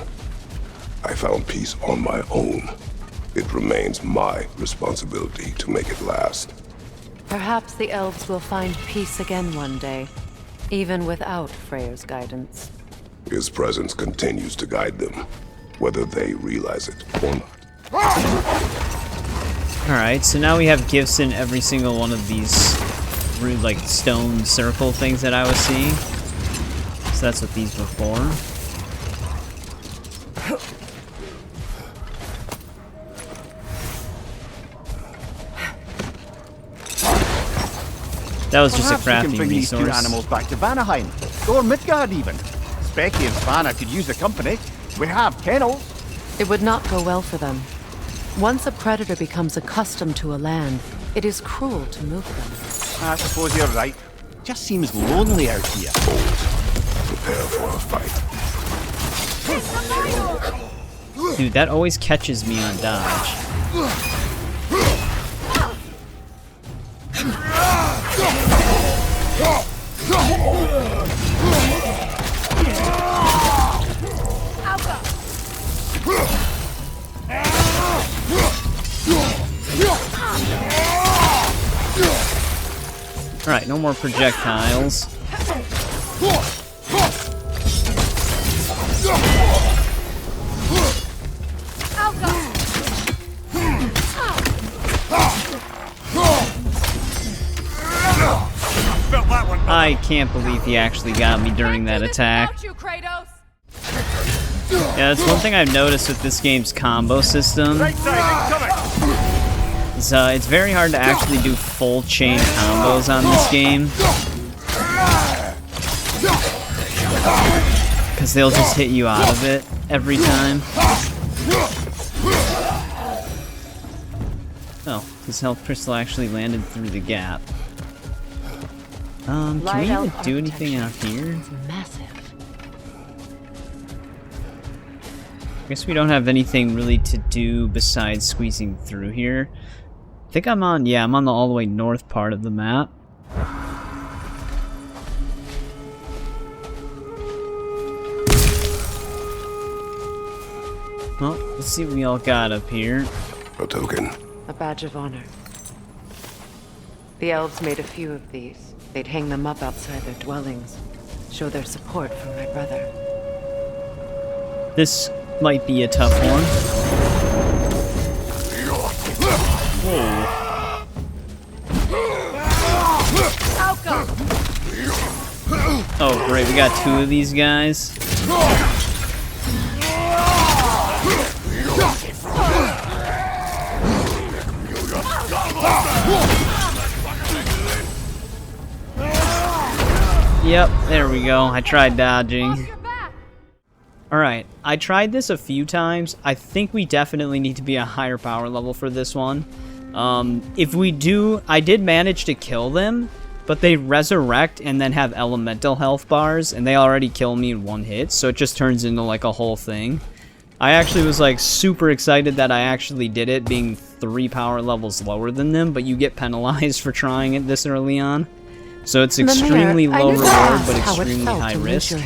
I found peace on my own. It remains my responsibility to make it last. Perhaps the elves will find peace again one day, even without Freyr's guidance. His presence continues to guide them, whether they realize it or not. Alright, so now we have gifts in every single one of these rude, like, stone circle things that I was seeing. So that's what these were for. That was just a Perhaps we can crafting bring these two resource. animals back to Vanaheim, or Midgard even. Specky and Svanna could use the company. We have kennels. It would not go well for them. Once a predator becomes accustomed to a land, it is cruel to move them. I suppose you're right. Just seems lonely out here. Prepare for a fight. Dude, that always catches me on dodge. Alright, no more projectiles. I can't believe he actually got me during that attack. Yeah, that's one thing I've noticed with this game's combo system. It's very hard to actually do full chain combos on this game. Because they'll just hit you out of it every time. Oh, his health crystal actually landed through the gap. Can we even do anything out here? Massive. I guess we don't have anything really to do besides squeezing through here. I think I'm on, yeah, I'm on the all the way north part of the map. Well, let's see what we all got up here. A token. A badge of honor. The elves made a few of these. They'd hang them up outside their dwellings. Show their support for my brother. This might be a tough one. Whoa. Oh great, we got two of these guys. Yep, there we go. I tried dodging. Alright, I tried this a few times. I think we definitely need to be a higher power level for this one. If we do, I did manage to kill them, but they resurrect and then have elemental health bars, and they already kill me in one hit, so it just turns into like a whole thing. I actually was like super excited that I actually did it, being 3 power levels lower than them, but you get penalized for trying it this early on. So it's extremely low reward, but extremely high risk.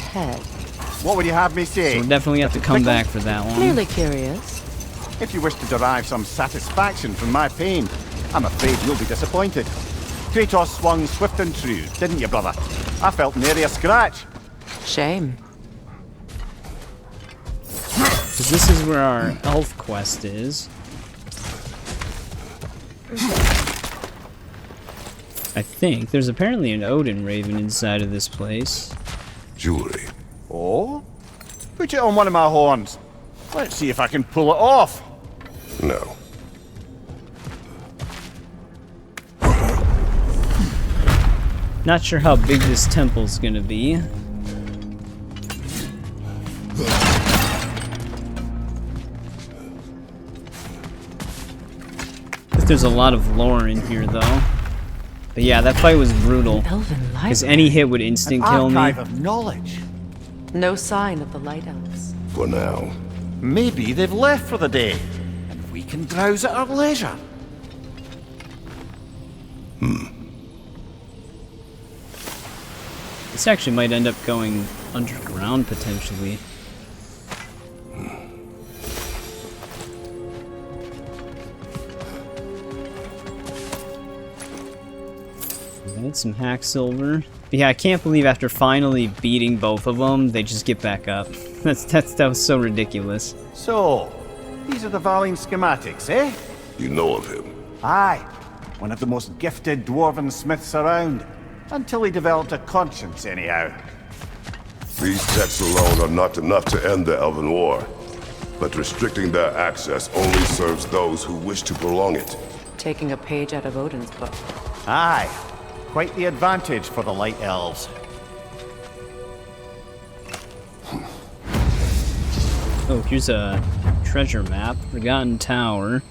What would you have me say? So we'll definitely have to come back for that one. Clearly curious. If you wish to derive some satisfaction from my pain, I'm afraid you'll be disappointed. Kratos swung swift and true, didn't you, brother? I felt nary a scratch. Shame. Because this is where our elf quest is. I think. There's apparently an Odin Raven inside of this place. Jewelry. Oh? Put it on one of my horns. Let's see if I can pull it off. No. Not sure how big this temple's gonna be. There's a lot of lore in here, though. But yeah, that fight was brutal. Because any hit would instant kill me. Archive of knowledge. No sign of the Light Elves. For now. Maybe they've left for the day, and we can browse at our leisure. This actually might end up going underground, potentially. Alright, some hack silver. But yeah, I can't believe after finally beating both of them, they just get back up. That was so ridiculous. So, these are the Valine schematics, eh? You know of him. Aye. One of the most gifted dwarven smiths around. Until he developed a conscience, anyhow. These texts alone are not enough to end the Elven War. But restricting their access only serves those who wish to prolong it. Taking a page out of Odin's book. Aye. Quite the advantage for the Light Elves. Oh, here's a treasure map. Forgotten Tower.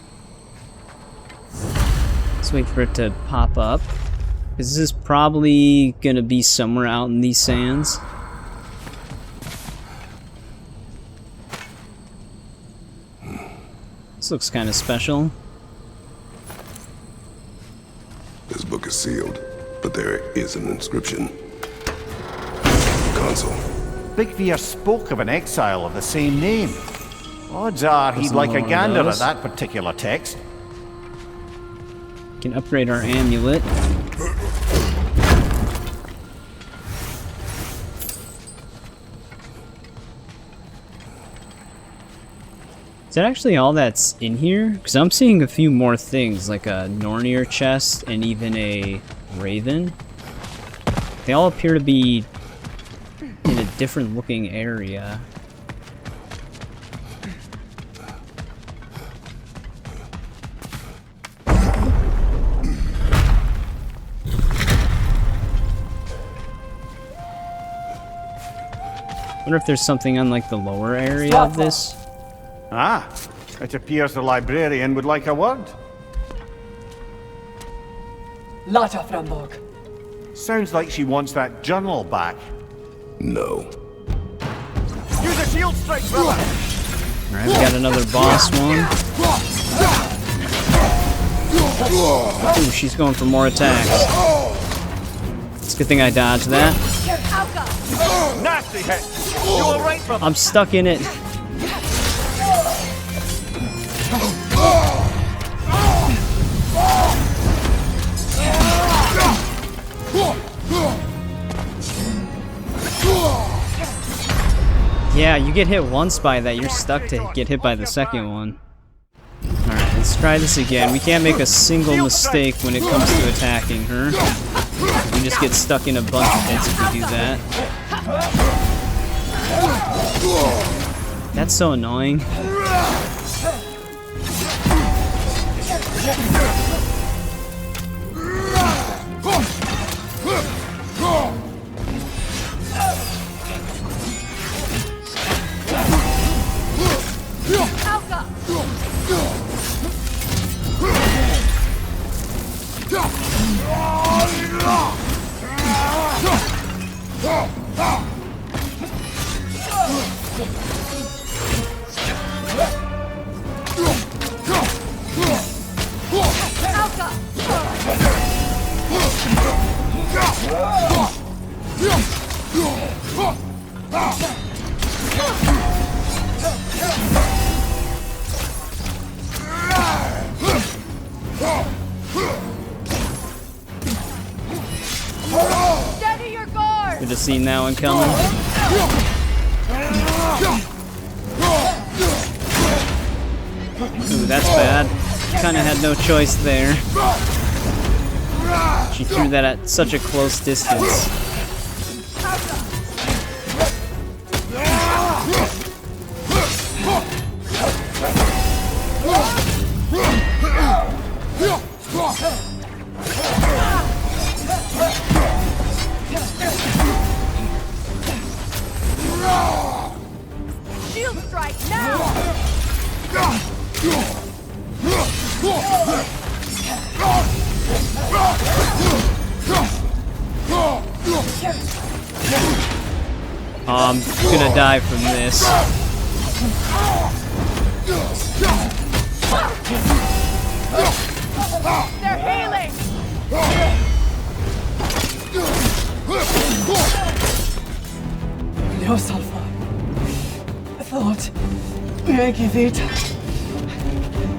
Let's wait for it to pop up. This is probably gonna be somewhere out in these sands. This looks kind of special. This book is sealed, but there is an inscription. Console. Big Veer spoke of an exile of the same name. Odds are he'd like a gander at that particular text. Can upgrade our amulet. Is that actually all that's in here? Because I'm seeing a few more things, like a Nornir chest and even a raven. They all appear to be in a different looking area. I wonder if there's something on like the lower area of this. Ah, it appears the librarian would like a word. Lotta Framborg. Sounds like she wants that journal back. No. Use a shield strike, brother! Alright, we got another boss one. Ooh, she's going for more attacks. It's a good thing I dodged that. Nasty hit! You alright, brother? I'm stuck in it. Yeah, you get hit once by that, you're stuck to get hit by the second one. Alright, let's try this again. We can't make a single mistake when it comes to attacking her. We just get stuck in a bunch of hits if we do that. That's so annoying. Should have seen that one coming. Ooh, that's bad. Kinda had no choice there. She threw that at such a close distance. Shield strike now! I'm gonna die from this. They're healing! Ljósalfa. Thought. Megivita.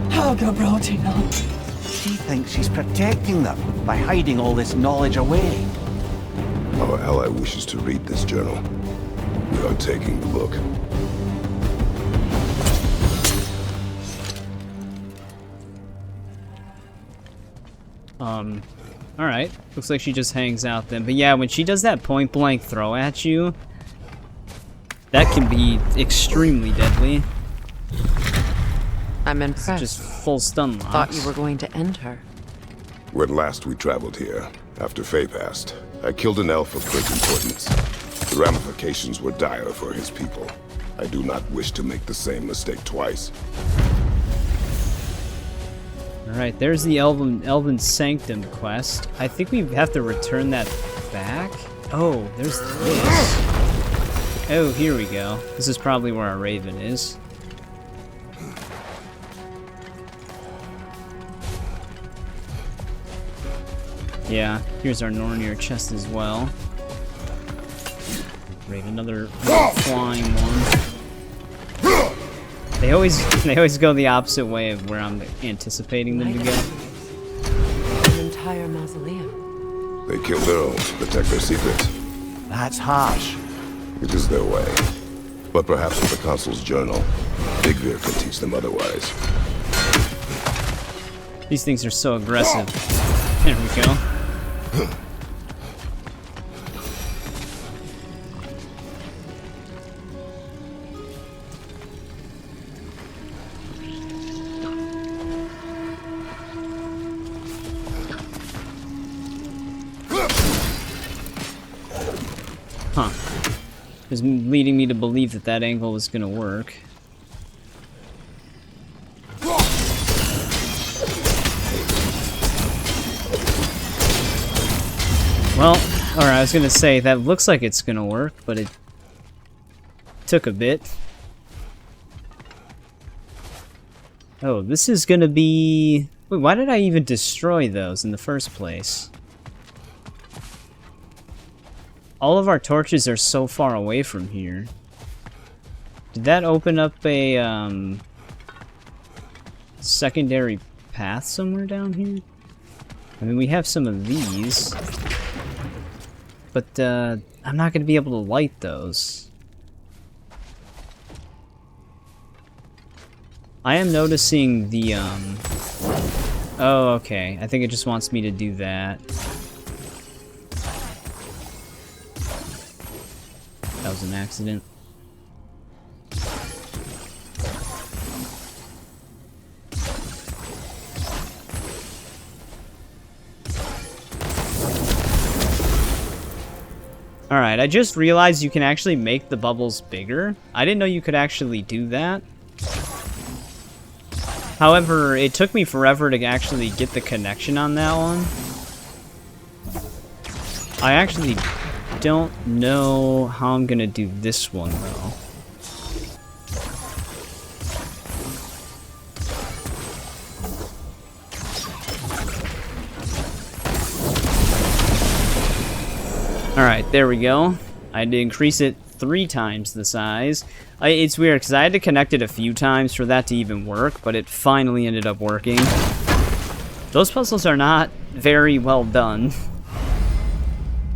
Helga Brotina. She thinks she's protecting them by hiding all this knowledge away. Our ally wishes to read this journal. We are taking the book. Alright. Looks like she just hangs out then. But yeah, when she does that point blank throw at you, that can be extremely deadly. I'm It's impressed. just full stun locks. Thought you were going to end her. When last we traveled here, after Faye passed, I killed an elf of great importance. The ramifications were dire for his people. I do not wish to make the same mistake twice. Alright, there's the Elven Sanctum quest. I think we have to return that back. Oh, there's this. Oh, here we go. This is probably where our raven is. Yeah, here's our Nornir chest as well. Great, another flying one. They always go the opposite way of where I'm anticipating them to go. An entire mausoleum. They kill their own to protect their secrets. That's harsh. It is their way. But perhaps with the Consul's journal, Vigvir can teach them otherwise. These things are so aggressive. There we go. Huh. It was leading me to believe that that angle was gonna work. Well, alright, I was gonna say, that looks like it's gonna work, but it took a bit. Oh, this is gonna be... Wait, why did I even destroy those in the first place? All of our torches are so far away from here. Did that open up a, secondary path somewhere down here? I mean, we have some of these. But, I'm not gonna be able to light those. I am noticing the, Oh, okay. I think it just wants me to do that. That was an accident. Alright, I just realized you can actually make the bubbles bigger. I didn't know you could actually do that. However, it took me forever to actually get the connection on that one. I actually don't know how I'm gonna do this one, though. Alright, there we go. I had to increase it 3 times the size. It's weird, because I had to connect it a few times for that to even work, but it finally ended up working. Those puzzles are not very well done.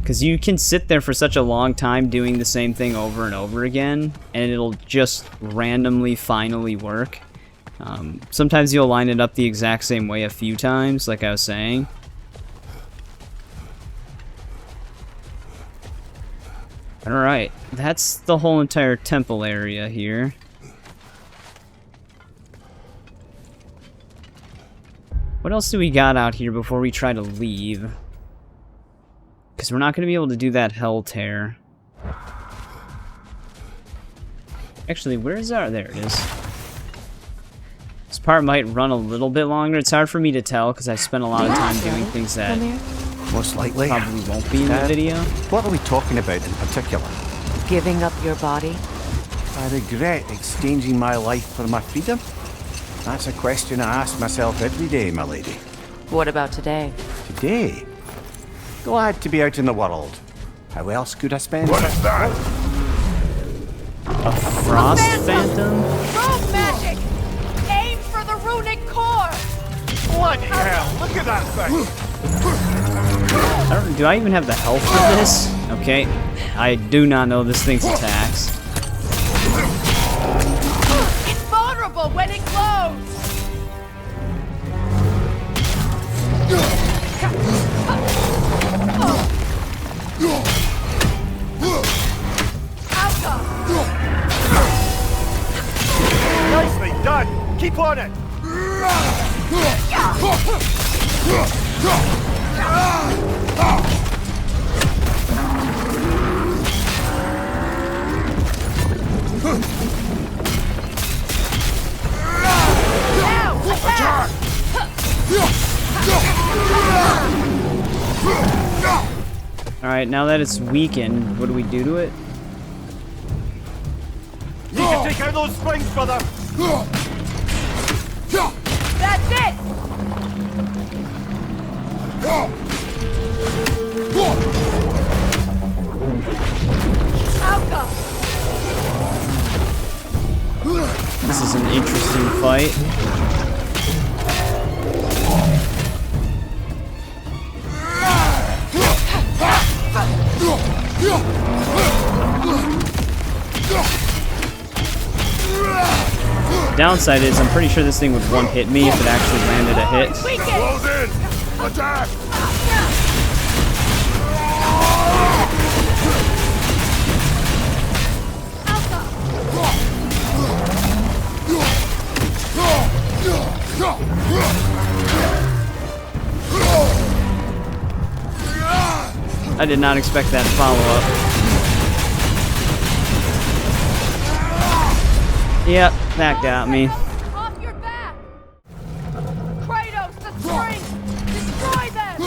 Because you can sit there for such a long time doing the same thing over and over again, and it'll just randomly finally work. Sometimes you'll line it up the exact same way a few times, like I was saying. Alright, that's the whole entire temple area here. What else do we got out here before we try to leave? Because we're not going to be able to do that hell tear. Actually, where is our... There it is. This part might run a little bit longer. It's hard for me to tell because I've spent a lot of time doing things that Most likely. probably won't be in the video. What are we talking about in particular? Giving up your body? I regret exchanging my life for my freedom? That's a question I ask myself every day, my lady. What about today? Today? Glad to be out in the world. How else could I spend... What is that? A frost phantom? Rogue magic! Aim for the runic core! Bloody hell, look at that thing! Do I even have the health for this? Okay, I do not know this thing's attacks. It's vulnerable when it glows! Nicely done! Keep on it! Now, attack! Alright, now that it's weakened, what do we do to it? You can take out those springs, brother! That's it! Alka! This is an interesting fight. Downside is I'm pretty sure this thing would one-hit me if it actually landed a hit. Close in! Attack! I did not expect that follow-up. Yep, that got me. Off your back! Kratos, the springs! Destroy them!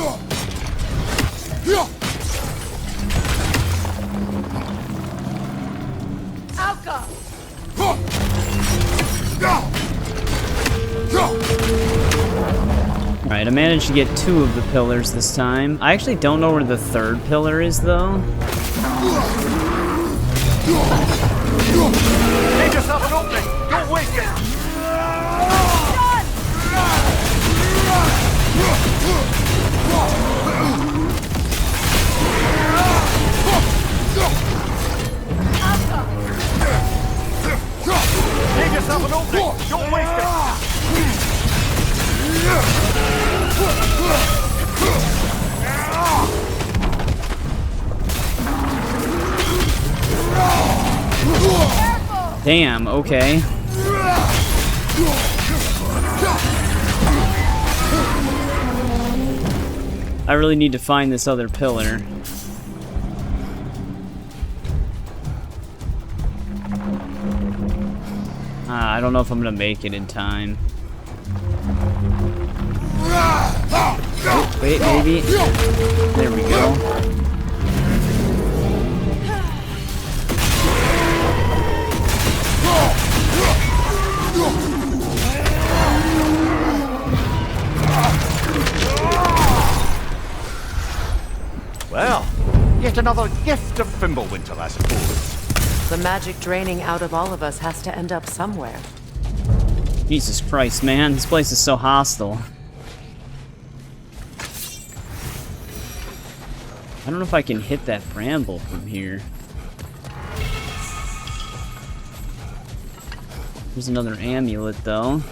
Alka! Alright, I managed to get 2 of the pillars this time. I actually don't know where the 3rd pillar is, though. Make yourself an opening! Don't waste it! Make yourself an opening! Don't waste it! Damn, okay. I really need to find this other pillar. I don't know if I'm gonna make it in time. Oh, wait, maybe. There we go. Well, yet another gift of Fimbulwinter, I suppose. The magic draining out of all of us has to end up somewhere. Jesus Christ, man. This place is so hostile. I don't know if I can hit that bramble from here. There's another amulet, though.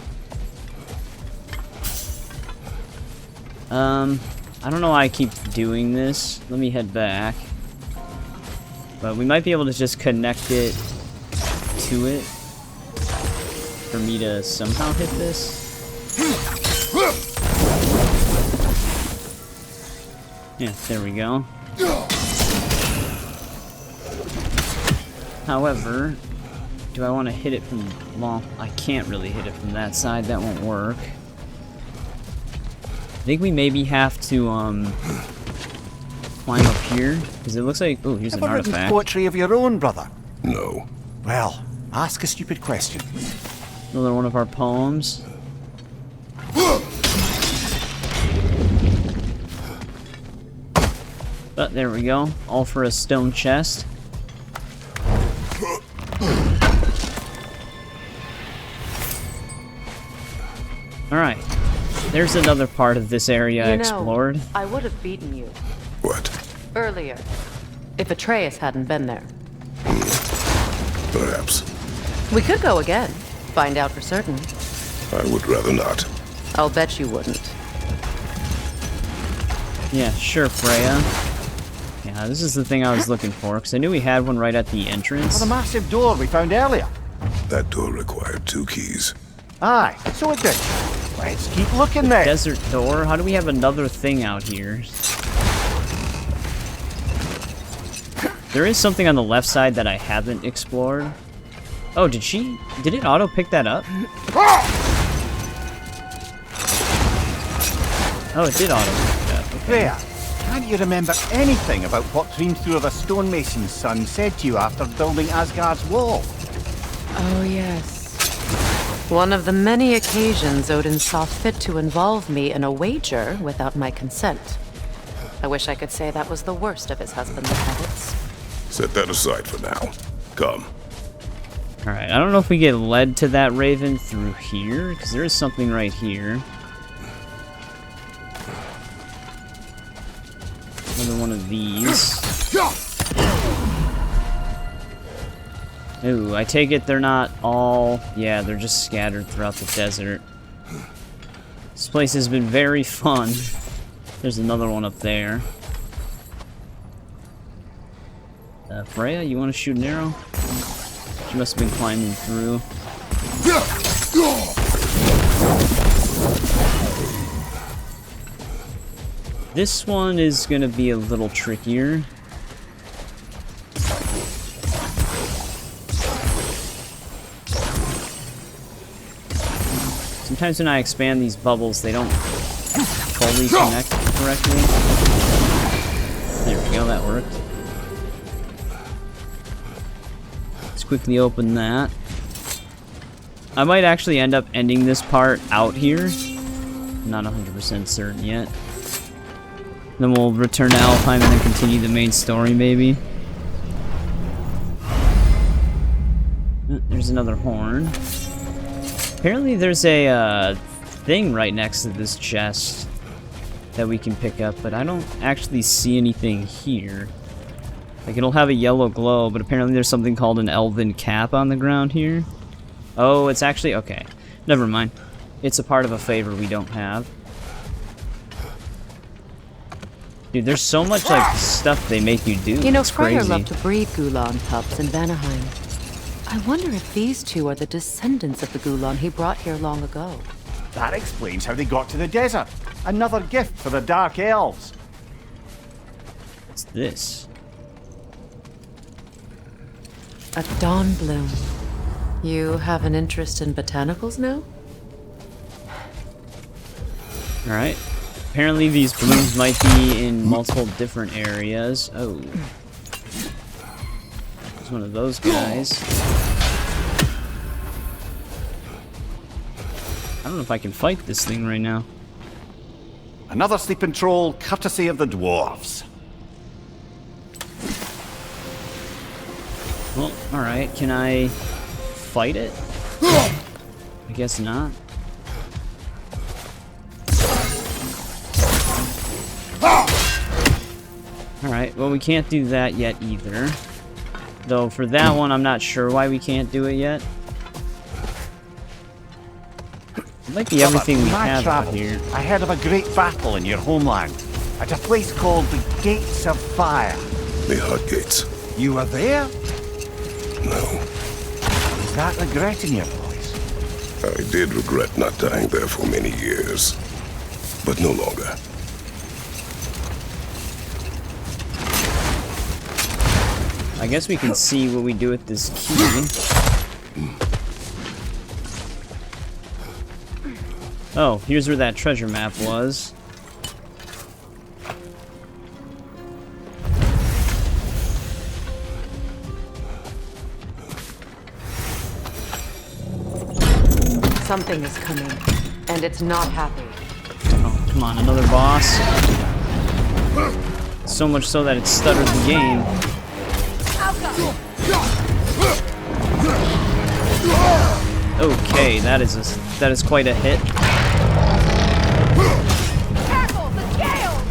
I don't know why I keep doing this. Let me head back. But we might be able to just connect it to it for me to somehow hit this. Yeah, there we go. However, do I want to hit it from... Well, I can't really hit it from that side. That won't work. I think we maybe have to, climb up here. Because it looks like... Oh, here's an Ever written artifact. poetry of your own, brother? No. Well, ask a stupid question. Another one of our poems. But there we go. All for a stone chest. Alright. There's another part of this area I explored. I would have beaten you What? earlier if Atreus hadn't been there. Perhaps. We could go again. Find out for certain. I would rather not. I'll bet you wouldn't. Yeah, sure, Freya. Yeah, this is the thing I was looking for, because I knew we had one right at the entrance. Or the massive door we found earlier. That door required 2 keys. Aye, so it did. Let's keep looking there. Desert door? How do we have another thing out here? There is something on the left side that I haven't explored. Oh, did it auto pick that up? Oh, it did auto pick it up. Okay. Freya, can don't you remember anything about what Dreamthrough the stonemason's son said to you after building Asgard's wall? Oh, yes. One of the many occasions Odin saw fit to involve me in a wager without my consent. I wish I could say that was the worst of his husband's habits. Set that aside for now. Come. Alright, I don't know if we get led to that raven through here, because there is something right here. Another one of these. Ooh, I take it they're not all... Yeah, they're just scattered throughout the desert. This place has been very fun. There's another one up there. Freya, you want to shoot an arrow? She must have been climbing through. This one is gonna be a little trickier. Sometimes when I expand these bubbles, they don't fully connect correctly. There we go, that worked. Let's quickly open that. I might actually end up ending this part out here. I'm not 100% certain yet. Then we'll return to Alfheim and then continue the main story, maybe. There's another horn. Apparently there's a thing right next to this chest that we can pick up, but I don't actually see anything here. Like, it'll have a yellow glow, but apparently there's something called an elven cap on the ground here. Oh, it's actually... okay. Never mind. It's a part of a favor we don't have. Dude, there's so much, like, stuff they make you do. You know, it's Freyr crazy. loved to breed Gulan pups in Vanaheim. I wonder if these two are the descendants of the Gulan he brought here long ago. That explains how they got to the desert. Another gift for the Dark Elves. What's this? A dawn bloom. You have an interest in botanicals now? Alright. Apparently these blooms might be in multiple different areas. Oh. There's one of those guys. I don't know if I can fight this thing right now. Another sleeping troll, courtesy of the dwarves. Well, alright. Can I fight it? I guess not. Alright, well we can't do that yet either. Though for that one, I'm not sure why we can't do it yet. It might be everything we have out here. I heard of a great battle in your homeland. At a place called the Gates of Fire. The Hut Gates. You were there? No. Is that regret in your voice? I did regret not dying there for many years. But no longer. I guess we can see what we do with this key. Oh, here's where that treasure map was. Something is coming, and it's not happy. Oh, come on, another boss. So much so that it stuttered the game. Okay, that is quite a hit. Careful, the scales!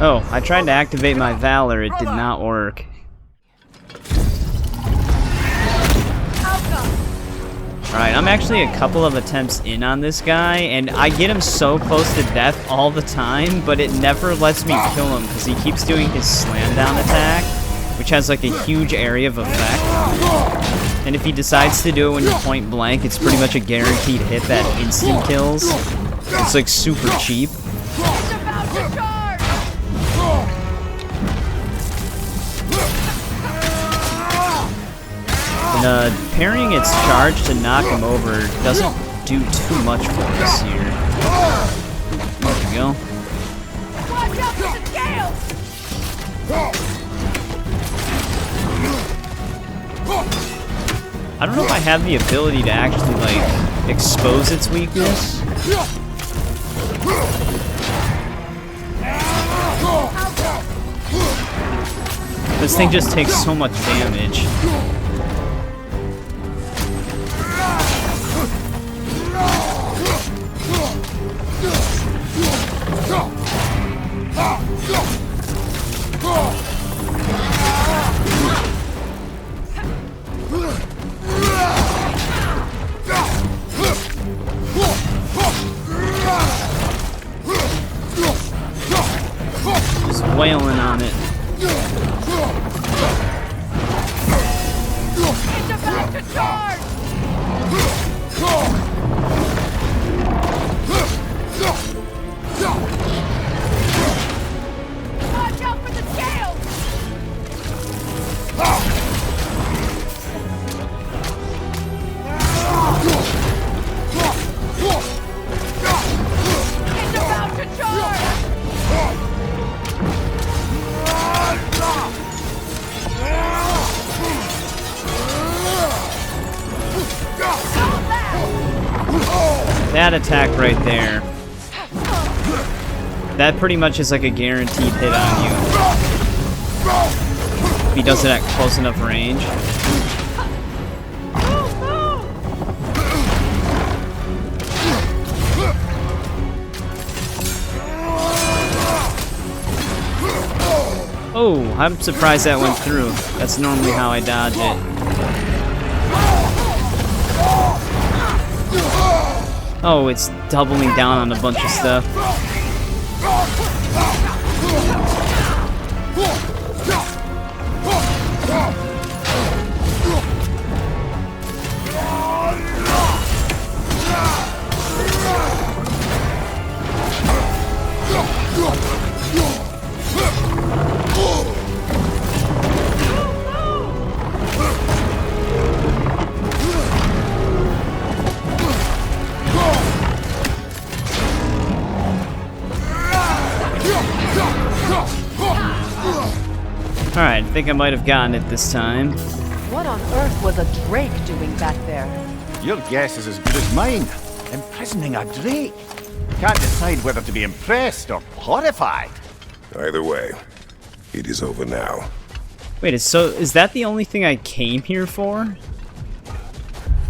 Oh, I tried to activate my Valor, it did not work. Alright, I'm actually a couple of attempts in on this guy, and I get him so close to death all the time, but it never lets me kill him, because he keeps doing his slam down attack, which has like a huge area of effect. And if he decides to do it when you're point blank, it's pretty much a guaranteed hit that instant kills. It's like super cheap. It's about to charge! parrying its charge to knock him over doesn't do too much for us here. There we go. Watch out for the scales! I don't know if I have the ability to actually, like, expose its weakness. This thing just takes so much damage. Just wailing on it. It's about to charge! Watch out for the scales! It's about to charge! That attack right there. That pretty much is like a guaranteed hit on you. If he does it at close enough range. Oh, I'm surprised that went through. That's normally how I dodge it. Oh, it's doubling down on a bunch of stuff. Alright, I think I might have gotten it this time. What on earth was a drake doing back there? Your guess is as good as mine. Imprisoning a drake. Can't decide whether to be impressed or horrified. Either way, it is over now. Wait, is that the only thing I came here for?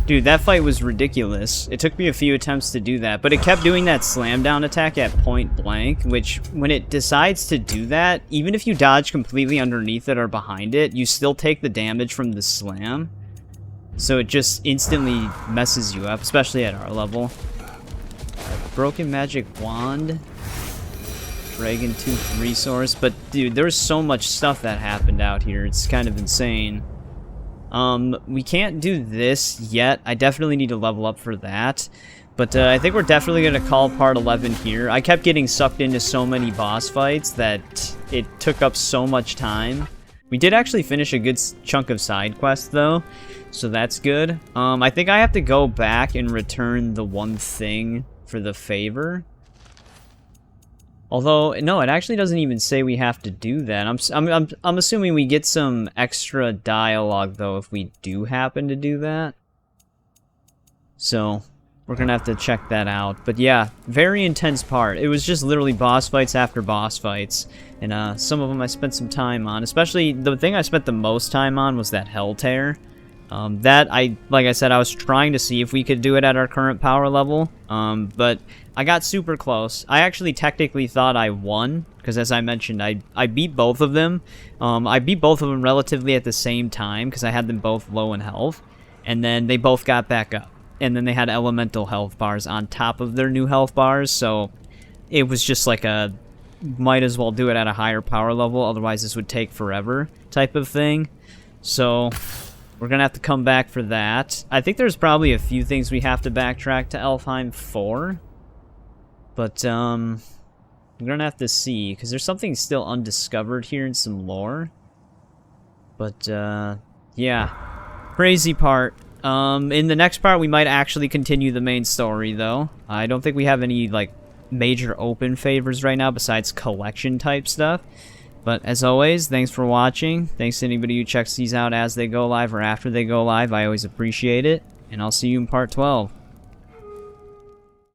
Dude, that fight was ridiculous. It took me a few attempts to do that, but it kept doing that slam down attack at point blank, which when it decides to do that, even if you dodge completely underneath it or behind it, you still take the damage from the slam. So it just instantly messes you up, especially at our level. Broken magic wand. Dragon tooth resource, but dude, there's so much stuff that happened out here. It's kind of insane. We can't do this yet. I definitely need to level up for that. But I think we're definitely going to call part 11 here. I kept getting sucked into so many boss fights that it took up so much time. We did actually finish a good chunk of side quests though, so that's good. I think I have to go back and return the one thing for the favor. Although, no, it actually doesn't even say we have to do that. I'm assuming we get some extra dialogue, though, if we do happen to do that. So, we're gonna have to check that out. But yeah, very intense part. It was just literally boss fights after boss fights. And some of them I spent some time on. Especially, the thing I spent the most time on was that Hell Tear. Like I said, I was trying to see if we could do it at our current power level. But I got super close. I actually technically thought I won, because as I mentioned, I beat both of them. I beat both of them relatively at the same time, because I had them both low in health. And then they both got back up. And then they had elemental health bars on top of their new health bars, so it was just like a might as well do it at a higher power level, otherwise this would take forever type of thing. So we're gonna have to come back for that. I think there's probably a few things we have to backtrack to Alfheim for. But, we're gonna have to see, because there's something still undiscovered here in some lore. But, yeah. Crazy part. In the next part, we might actually continue the main story, though. I don't think we have any, like, major open favors right now besides collection type stuff. But as always, thanks for watching. Thanks to anybody who checks these out as they go live or after they go live. I always appreciate it. And I'll see you in part 12.